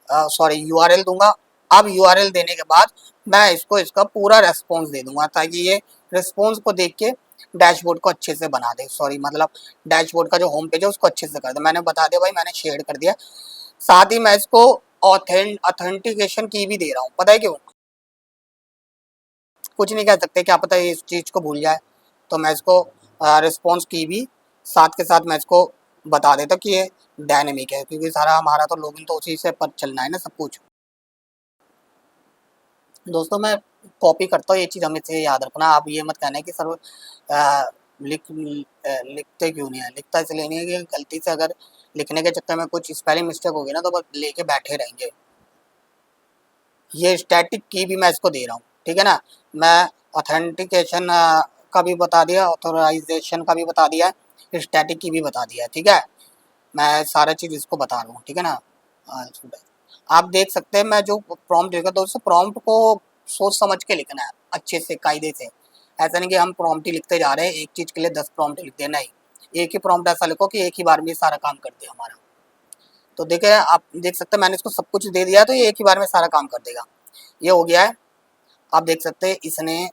सॉरी यूआरएल दूंगा। अब यूआरएल देने के बाद मैं इसको इसका पूरा रेस्पॉन्स दे दूंगा, ताकि ये रेस्पॉन्स को देख के डैशबोर्ड को अच्छे से बना दे, सॉरी मतलब डैशबोर्ड का जो होम पेज है उसको अच्छे से कर दे। मैंने बता दिया भाई, मैंने शेयर कर दिया। साथ ही मैं इसको ऑथेंटिकेशन की भी दे रहा हूँ, पता है क्यों? कुछ नहीं कह सकते, क्या पता ये इस चीज़ को भूल जाए, तो मैं इसको रिस्पॉन्स की भी साथ के साथ मैं इसको बता देता कि ये डायनेमिक है, क्योंकि सारा हमारा तो लॉगिन तो उसी से पर चलना है ना सब कुछ। दोस्तों मैं कॉपी करता हूँ, ये चीज़ हमें से याद रखना। आप ये मत कहना कि सर लिखते क्यों नहीं है। लिखता इसलिए नहीं है कि गलती से अगर लिखने के चक्कर में कुछ स्पेलिंग मिस्टेक होगी ना, तो बस लेके बैठे रहेंगे। ये स्टैटिक की भी मैं इसको दे रहा हूँ, ठीक है ना। मैं ऑथेंटिकेशन का भी बता दिया, ऑथोराइजेशन का भी बता दिया है, स्टैटिक की भी बता दिया है, ठीक है। मैं सारा चीज़ इसको बता रहा हूँ, ठीक है ना। आप देख सकते हैं मैं जो प्रॉम्प्ट देगा, दोस्तों प्रॉम्प्ट को सोच समझ के लिखना है, अच्छे से कायदे से। ऐसा नहीं कि हम प्रॉम्प्ट ही लिखते जा रहे हैं, एक चीज़ के लिए 10 प्रॉम्प्ट लिख देना ही। एक ही प्रॉम्प्ट ऐसा लिखो कि एक ही बार में सारा काम कर दे हमारा। तो देखिए आप देख सकते हैं मैंने इसको सब कुछ दे दिया तो ये एक ही बार में सारा काम कर देगा। ये हो गया है। आप देख सकते हैं इसने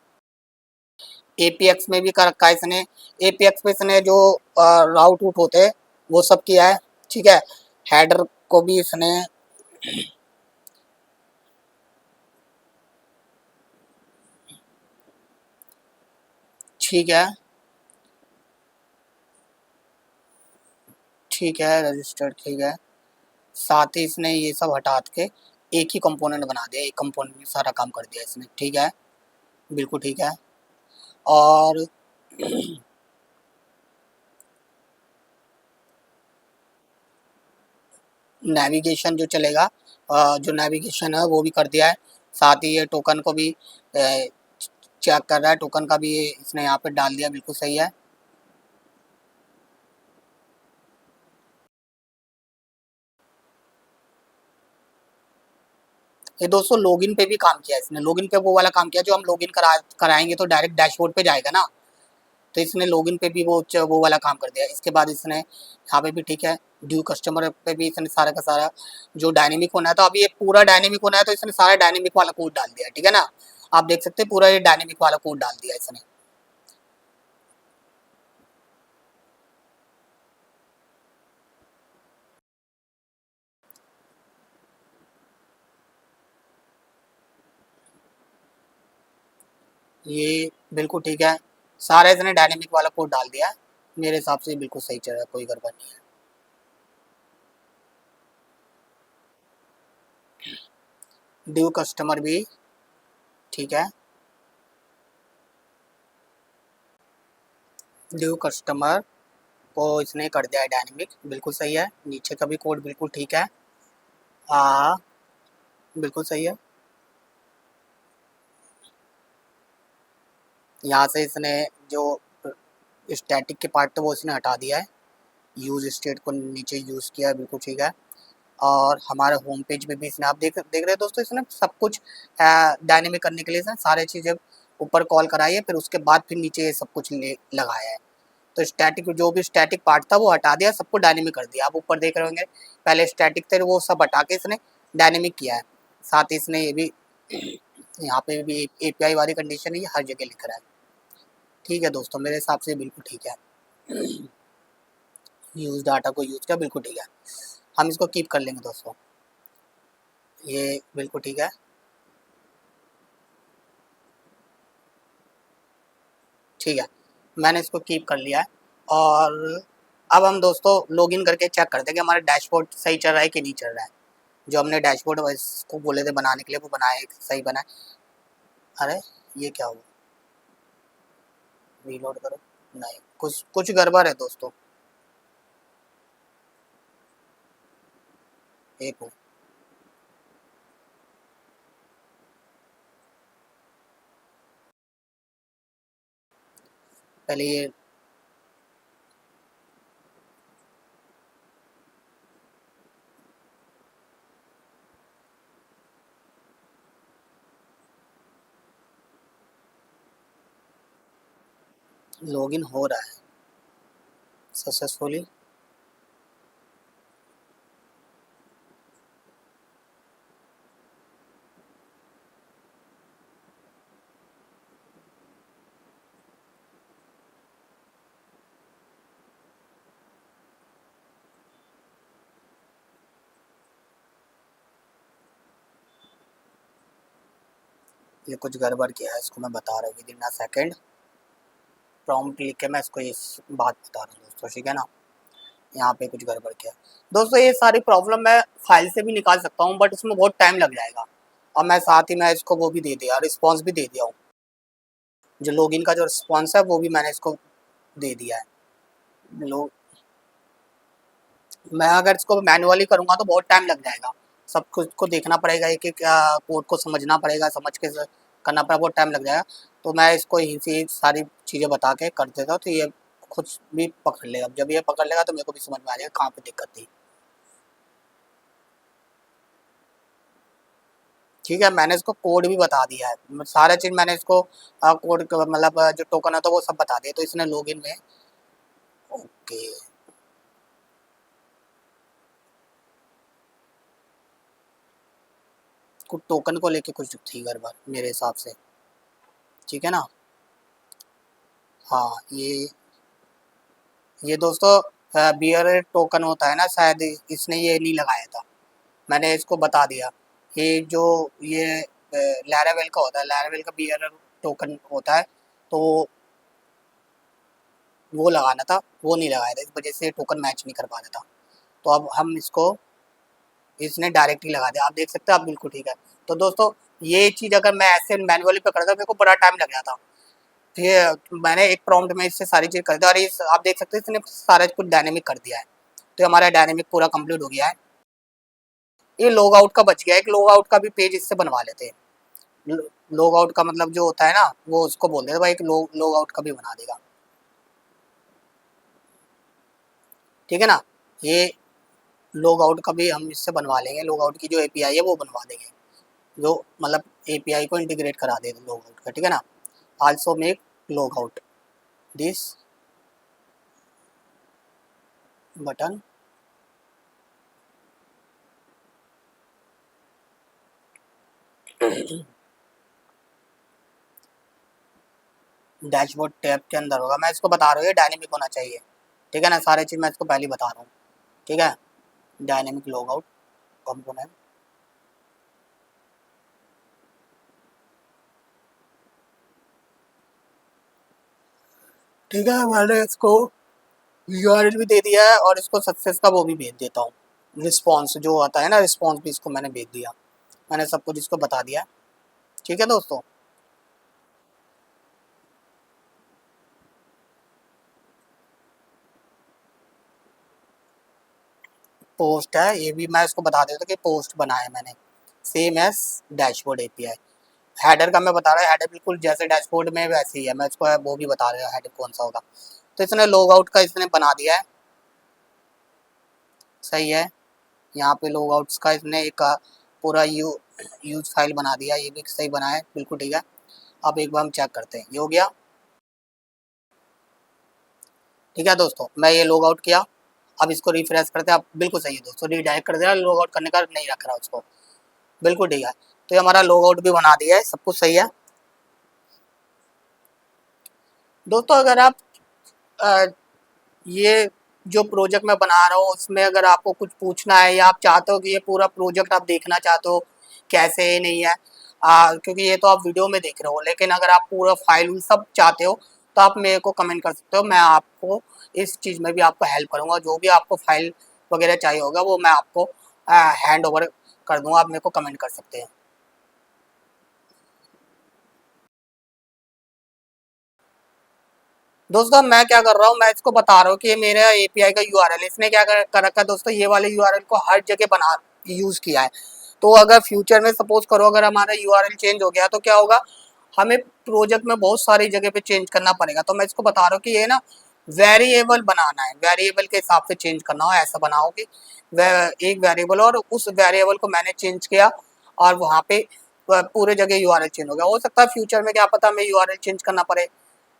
एपीएक्स में भी कर रखा है इसने। एपीएक्स पे इसने जो राउट रूट होते हैं वो सब किया है, ठीक है। हेडर को भी इसने ठीक है, ठीक है रजिस्टर्ड, ठीक है। साथ ही इसने ये सब हटा के एक ही कंपोनेंट बना दिया, एक कंपोनेंट में सारा काम कर दिया इसने, ठीक है, बिल्कुल ठीक है। और नेविगेशन जो चलेगा, जो नेविगेशन है वो भी कर दिया है। साथ ही ये टोकन को भी चेक कर रहा है, टोकन का भी इसने यहाँ पे डाल दिया, बिल्कुल सही है। ये दोस्तों लॉगिन पे भी काम किया इसने, लॉगिन पे वो वाला काम किया जो हम लॉगिन कराएंगे तो डायरेक्ट डैशबोर्ड पे जाएगा ना, तो इसने लॉगिन पे भी वो वाला काम कर दिया। इसके बाद इसने यहाँ पे भी ठीक है, ड्यू कस्टमर पे भी इसने सारा का सारा जो डायनेमिक होना है, तो अभी ये पूरा डायनेमिक होना है तो इसने सारा डायनेमिक वाला कोड डाल दिया, ठीक है ना। आप देख सकते हैं पूरा ये डायनेमिक वाला कोड डाल दिया इसने। ये बिल्कुल ठीक है, सारा इसने डायनेमिक वाला कोड डाल दिया है। मेरे हिसाब से बिल्कुल सही चल रहा है, कोई गड़बड़ नहीं है। ड्यू कस्टमर भी ठीक है, ड्यू कस्टमर को इसने कर दिया है डायनेमिक, बिल्कुल सही है। नीचे का भी कोड बिल्कुल ठीक है। हाँ बिल्कुल सही है। यहाँ से इसने जो स्टैटिक के पार्ट थे वो इसने हटा दिया है, यूज स्टेट को नीचे यूज़ किया है, बिल्कुल ठीक है। और हमारे होम पेज पे भी इसने आप देख रहे हैं दोस्तों, इसने सब कुछ डायनेमिक करने के लिए इसने सारे चीज़ें ऊपर कॉल कराई है, फिर उसके बाद फिर नीचे ये सब कुछ लगाया है। तो स्टैटिक जो भी स्टैटिक पार्ट था वो हटा दिया, सबको डायनेमिक कर दिया। आप ऊपर देख रहे होंगे पहले स्टैटिक थे वो सब हटा के इसने डायनेमिक किया है। साथ ही इसने ये भी यहाँ पे भी एपीआई वाली कंडीशन है, ये हर जगह लिख रहा है। ठीक है दोस्तों, मेरे हिसाब से बिल्कुल ठीक है। यूज डाटा को यूज किया, बिल्कुल ठीक है। हम इसको कीप कर लेंगे दोस्तों, ये बिल्कुल ठीक है। ठीक है, मैंने इसको कीप कर लिया है। और अब हम दोस्तों लॉगिन करके चेक करते हैं कि हमारा डैशबोर्ड सही चल रहा है कि नहीं चल रहा है। जो हमने डैशबोर्ड इसको बोले थे बनाने के लिए वो बनाए, सही बना है। अरे ये क्या हुआ, रीलोड करो, नहीं कुछ कुछ गड़बड़ है दोस्तों। एक मिनट, पहले ये लॉगिन हो रहा है सक्सेसफुली। ये कुछ गड़बड़ किया है, इसको मैं बता रहा हूँ, विदिन अ सेकेंड प्रॉम्प्ट लिख के मैं इसको ये बात बता रहा हूँ दोस्तों, ठीक है ना। यहाँ पे कुछ गड़बड़ किया दोस्तों, ये सारी प्रॉब्लम मैं फाइल से भी निकाल सकता हूँ बट उसमें बहुत टाइम लग जाएगा। और मैं साथ ही मैं इसको वो भी दे दिया, रिस्पॉन्स भी दे दिया हूँ, जो लॉगिन का जो रिस्पॉन्स है वो भी मैंने इसको दे दिया है। लोग मैं अगर इसको मैनुअली करूँगा तो बहुत टाइम लग जाएगा, सब कुछ को देखना पड़ेगा, एक एक कोड को समझना पड़ेगा, समझ के करना पड़ेगा, बहुत टाइम लग जाएगा। तो मैं इसको यहीं से सारी चीज़ें बता के कर देता हूँ, तो ये खुद भी पकड़ लेगा। जब ये पकड़ लेगा तो मेरे को भी समझ में आ जाएगा कहाँ पे दिक्कत थी। ठीक है, मैंने इसको कोड भी बता दिया है, सारा चीज़ मैंने इसको कोड मतलब जो टोकन होता है वो सब बता दिया, तो इसने लॉगिन में ओके। कुछ टोकन को लेके कुछ थी गड़बड़ मेरे हिसाब से, ठीक है ना। हाँ ये दोस्तों बियर टोकन होता है ना, शायद इसने ये नहीं लगाया था, मैंने इसको बता दिया। ये जो ये लैरावेल का होता है, लैरावेल का बियर टोकन होता है, तो वो लगाना था, वो नहीं लगाया था, इस वजह से टोकन मैच नहीं कर पा रहा था। तो अब हम इसको, इसने डायरेक्ट ही लगा दिया, आप देख सकते हैं, आप बिल्कुल ठीक है। तो दोस्तों ये चीज़ अगर मैं ऐसे मैनुअली पे करता मेरे को बड़ा टाइम लग जाता, फिर मैंने एक प्रॉम्प्ट में इससे सारी चीज़ कर दी, और इस आप देख सकते हैं इसने सारा कुछ डायनेमिक कर दिया है। तो हमारा डायनेमिक पूरा कंप्लीट हो गया है। ये लॉग आउट का बच गया, एक लॉग आउट का भी पेज इससे बनवा लेते हैं। लॉग आउट का मतलब जो होता है ना, वो उसको बोल देते भाई, एक लॉग आउट का भी बना देगा, ठीक है ना। ये लॉग आउट का भी हम इससे बनवा लेंगे, लॉग आउट की जो एपीआई है वो बनवा देंगे, जो मतलब एपीआई को इंटीग्रेट करा देगा लॉग आउट का, ठीक है ना। Also make log out this button dashboard tab के अंदर होगा, मैं इसको बता रहा हूँ ये डायनेमिक होना चाहिए, ठीक है ना, सारी चीज़ मैं इसको पहले ही बता रहा हूँ, ठीक है। डायनेमिक लॉग आउट कंपोनेंट, ठीक है, मैंने इसको यूआरएल भी दे दिया है, और इसको सक्सेस का वो भी भेज देता हूँ, रिस्पॉन्स जो आता है ना, रिस्पॉन्स भी इसको मैंने भेज दिया, मैंने सब कुछ इसको बता दिया, ठीक है दोस्तों। पोस्ट है, ये भी मैं इसको बता देता हूँ कि पोस्ट बनाया है मैंने, same as dashboard API. Header का मैं बता रहा हूँ, हेडर बिल्कुल जैसे डैशबोर्ड में वैसे ही है, मैं इसको वो भी बता रहा हूँ हेडर कौन सा होगा। तो इसने लॉग आउट का इसने बना दिया है, सही है। यहाँ पे लॉग आउट्स का इसने एक पूरा यूज फाइल बना दिया, ये भी सही बना है, बिल्कुल ठीक है। अब एक बार हम चेक करते हैं, ये हो गया, ठीक है दोस्तों। मैं ये लॉग आउट किया, अब इसको रिफ्रेश करते हैं, अब बिल्कुल सही है दोस्तों, रिडायरेक्ट कर दिया, लॉग आउट करने का नहीं रख रहा उसको, बिल्कुल ठीक है। तो ये हमारा लॉग आउट भी बना दिया है, सब कुछ सही है दोस्तों। अगर आप अ, ये जो प्रोजेक्ट मैं बना रहा हूँ उसमें अगर आपको कुछ पूछना है, या आप चाहते हो कि ये पूरा प्रोजेक्ट आप देखना चाहते हो कैसे है नहीं है, क्योंकि ये तो आप वीडियो में देख रहे हो, लेकिन अगर आप पूरा फाइल सब चाहते हो तो आप मेरे को कमेंट कर सकते हो, मैं आपको इस चीज़ में भी आपको हेल्प करूँगा, जो भी आपको फाइल वगैरह चाहिए होगा वो मैं आपको हैंड ओवर कर दूँगा, आप मेरे को कमेंट कर सकते हैं। दोस्तों मैं क्या कर रहा हूँ, मैं इसको बता रहा हूँ कि ये मेरा एपीआई का यूआरएल, इसने क्या कर रखा है दोस्तों, ये वाले यूआरएल को हर जगह बना यूज़ किया है। तो अगर फ्यूचर में सपोज करो अगर हमारा यूआरएल चेंज हो गया तो क्या होगा, हमें प्रोजेक्ट में बहुत सारी जगह पे चेंज करना पड़ेगा। तो मैं इसको बता रहा हूँ कि ये ना वेरिएबल बनाना है, वेरिएबल के हिसाब से चेंज करना हो, ऐसा बनाओ कि एक वेरिएबल और उस वेरिएबल को मैंने चेंज किया, और वहाँ पे पूरे जगह यूआरएल चेंज हो गया। हो सकता है फ्यूचर में क्या पता हमें यूआरएल चेंज करना पड़े,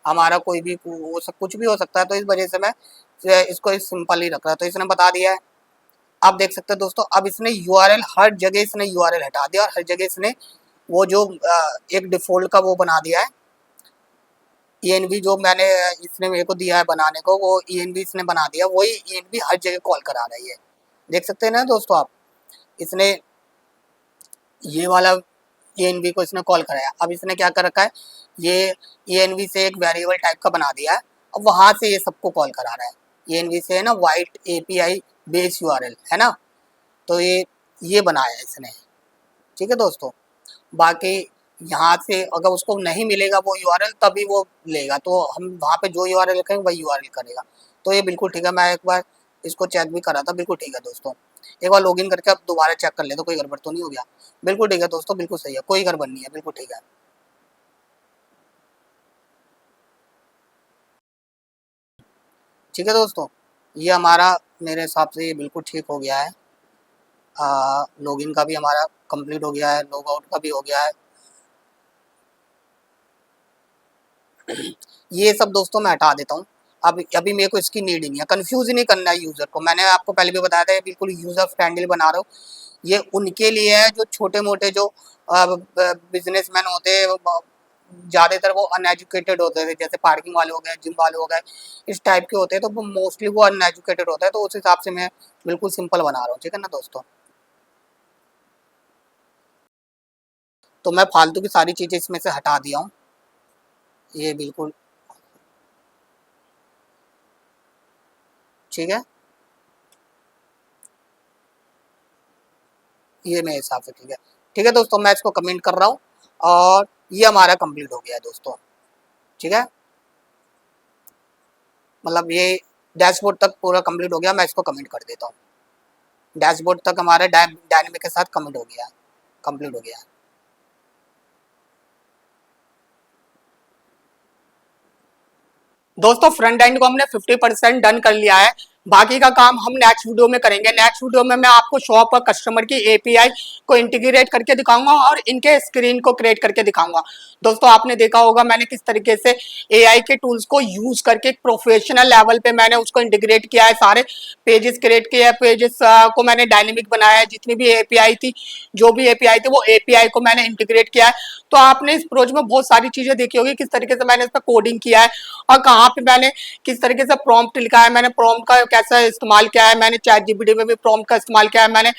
हमारा कोई भी वो सब कुछ भी हो सकता है, तो इस वजह से मैं इसको सिंपल ही रख रहा, तो इसने बता दिया है। आप देख सकते हैं दोस्तों, अब इसने यूआरएल हर जगह इसने यूआरएल हटा दिया, और हर जगह इसने वो जो एक डिफॉल्ट का वो बना दिया है, ईएनवी जो मैंने इसने मेरे को दिया है बनाने को, वो ईएनवी इसने बना दिया, वही ईएनवी हर जगह कॉल करा रही है, देख सकते हैं ना दोस्तों आप। इसने ये वाला ईएनवी को इसने कॉल कराया, अब इसने क्या कर रखा है, ये ईएनवी से एक वेरिएबल टाइप का बना दिया है, अब वहां से ये सबको कॉल करा रहा है। ईएनवी से है ना वाइट एपीआई बेस यूआरएल है ना, तो ये बनाया है इसने, ठीक है दोस्तों। बाकी यहाँ से अगर उसको नहीं मिलेगा वो यूआरएल तभी वो लेगा, तो हम वहाँ पे जो यूआरएल लिखेंगे वही यूआरएल करेगा। तो ये बिल्कुल ठीक है, मैं एक बार इसको चेक भी करा था, बिल्कुल ठीक है दोस्तों। एक बार लॉगिन करके अब दोबारा चेक कर ले तो कोई गड़बड़ तो नहीं हो गया, बिल्कुल ठीक है दोस्तों, बिल्कुल सही है, कोई गड़बड़ नहीं है, बिल्कुल ठीक है। ठीक है दोस्तों, ये हमारा मेरे हिसाब से ये बिल्कुल ठीक हो गया है। लॉगिन का भी हमारा कंप्लीट हो गया है, लॉग आउट का भी हो गया है। ये सब दोस्तों मैं हटा देता हूँ। अब अभी मेरे को इसकी नीड ही नहीं है, कंफ्यूज ही नहीं करना है यूज़र को। मैंने आपको पहले भी बताया था बिल्कुल यूज़र फ्रेंडली बना रहा हूँ। ये उनके लिए है जो छोटे मोटे जो बिजनेसमैन होते हैं, ज़्यादातर वो अनएजुकेटेड होते थे, जैसे पार्किंग वाले हो गए, जिम वाले हो गए, इस टाइप के होते हैं, तो वो मोस्टली वो अनएजुकेटेड होता है। तो उस हिसाब से मैं बिल्कुल सिंपल बना रहा हूँ, ठीक है ना दोस्तों। तो मैं फालतू की सारी चीज़ें इसमें से हटा दिया हूँ, ये बिल्कुल ठीक है। ये मेरे हिसाब से ठीक है। ठीक है दोस्तों, मैं इसको कमेंट कर रहा हूँ और ये हमारा कंप्लीट हो गया है दोस्तों, ठीक है। मतलब ये डैशबोर्ड तक पूरा कंप्लीट हो गया। मैं इसको कमेंट कर देता हूँ। डैशबोर्ड तक हमारे डायनेमिक के साथ कमेंट हो गया, कंप्लीट हो गया। दोस्तों फ्रंट एंड को हमने 50% डन कर लिया है। बाकी का काम हम नेक्स्ट वीडियो में करेंगे। नेक्स्ट वीडियो में मैं आपको शॉप और कस्टमर की एपीआई को इंटीग्रेट करके दिखाऊंगा और इनके स्क्रीन को क्रिएट करके दिखाऊंगा। दोस्तों आपने देखा होगा मैंने किस तरीके से एआई के टूल्स को यूज करके एक प्रोफेशनल लेवल पे मैंने उसको इंटीग्रेट किया है। सारे पेजेस क्रिएट किए हैं, पेजेस को मैंने डायनेमिक बनाया है। जितनी भी एपीआई थी, जो भी एपीआई थी, वो एपीआई को मैंने इंटीग्रेट किया है। तो आपने इस प्रोजेक्ट में बहुत सारी चीजें देखी होगी, किस तरीके से मैंने इस पर कोडिंग किया है और कहाँ पे मैंने किस तरीके से प्रॉम्प्ट लिखा है, मैंने प्रॉम्प्ट का कैसा इस्तेमाल किया है, मैंने चैट जीपीटी में भी प्रॉम्प्ट का इस्तेमाल किया है, मैंने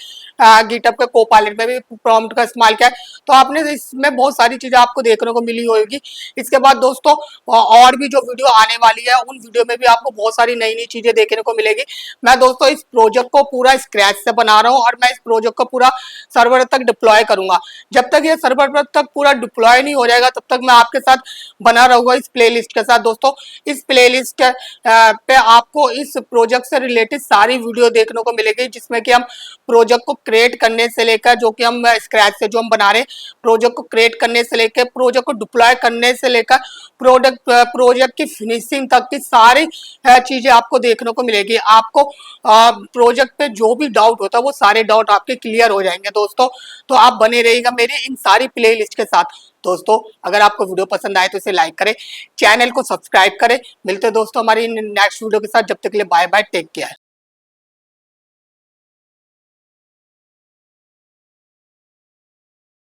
गिटहब के कोपायलट में भी प्रॉम्प्ट का इस्तेमाल किया है। तो आपने इसमें बहुत सारी चीजें आपको देखने को मिली होगी। इसके बाद दोस्तों और भी जो वीडियो आने वाली है, उन वीडियो में भी आपको बहुत सारी नई नई चीजें देखने को मिलेगी। मैं दोस्तों इस प्रोजेक्ट को पूरा स्क्रैच से बना रहा हूँ और मैं इस प्रोजेक्ट को पूरा सर्वर तक डिप्लॉय करूंगा। जब तक ये सर्वर तक पूरा डिप्लॉय नहीं हो जाएगा, तब तक मैं आपके साथ बना रहूंगा इस प्लेलिस्ट के साथ। दोस्तों इस प्लेलिस्ट पे आपको इस प्रोजेक्ट से रिलेटेड सारी वीडियो देखने को मिलेगी, जिसमें कि हम प्रोजेक्ट को क्रिएट करने से लेकर, जो कि हम स्क्रैच से जो हम बना रहे हैं, प्रोजेक्ट को क्रिएट करने से लेकर, प्रोजेक्ट को डिप्लॉय करने से लेकर प्रोजेक्ट की फिनिशिंग तक की सारी चीजें आपको देखने को मिलेगी। आपको प्रोजेक्ट पे जो भी डाउट होता है वो सारे डाउट आपके क्लियर हो जाएंगे दोस्तों। तो आप बने रहिएगा मेरी इन सारी प्ले लिस्ट के साथ। दोस्तों अगर आपको वीडियो पसंद आए तो इसे लाइक करें, चैनल को सब्सक्राइब करें। मिलते हैं दोस्तों हमारी नेक्स्ट वीडियो के साथ। जब तक के लिए बाय बाय, टेक केयर।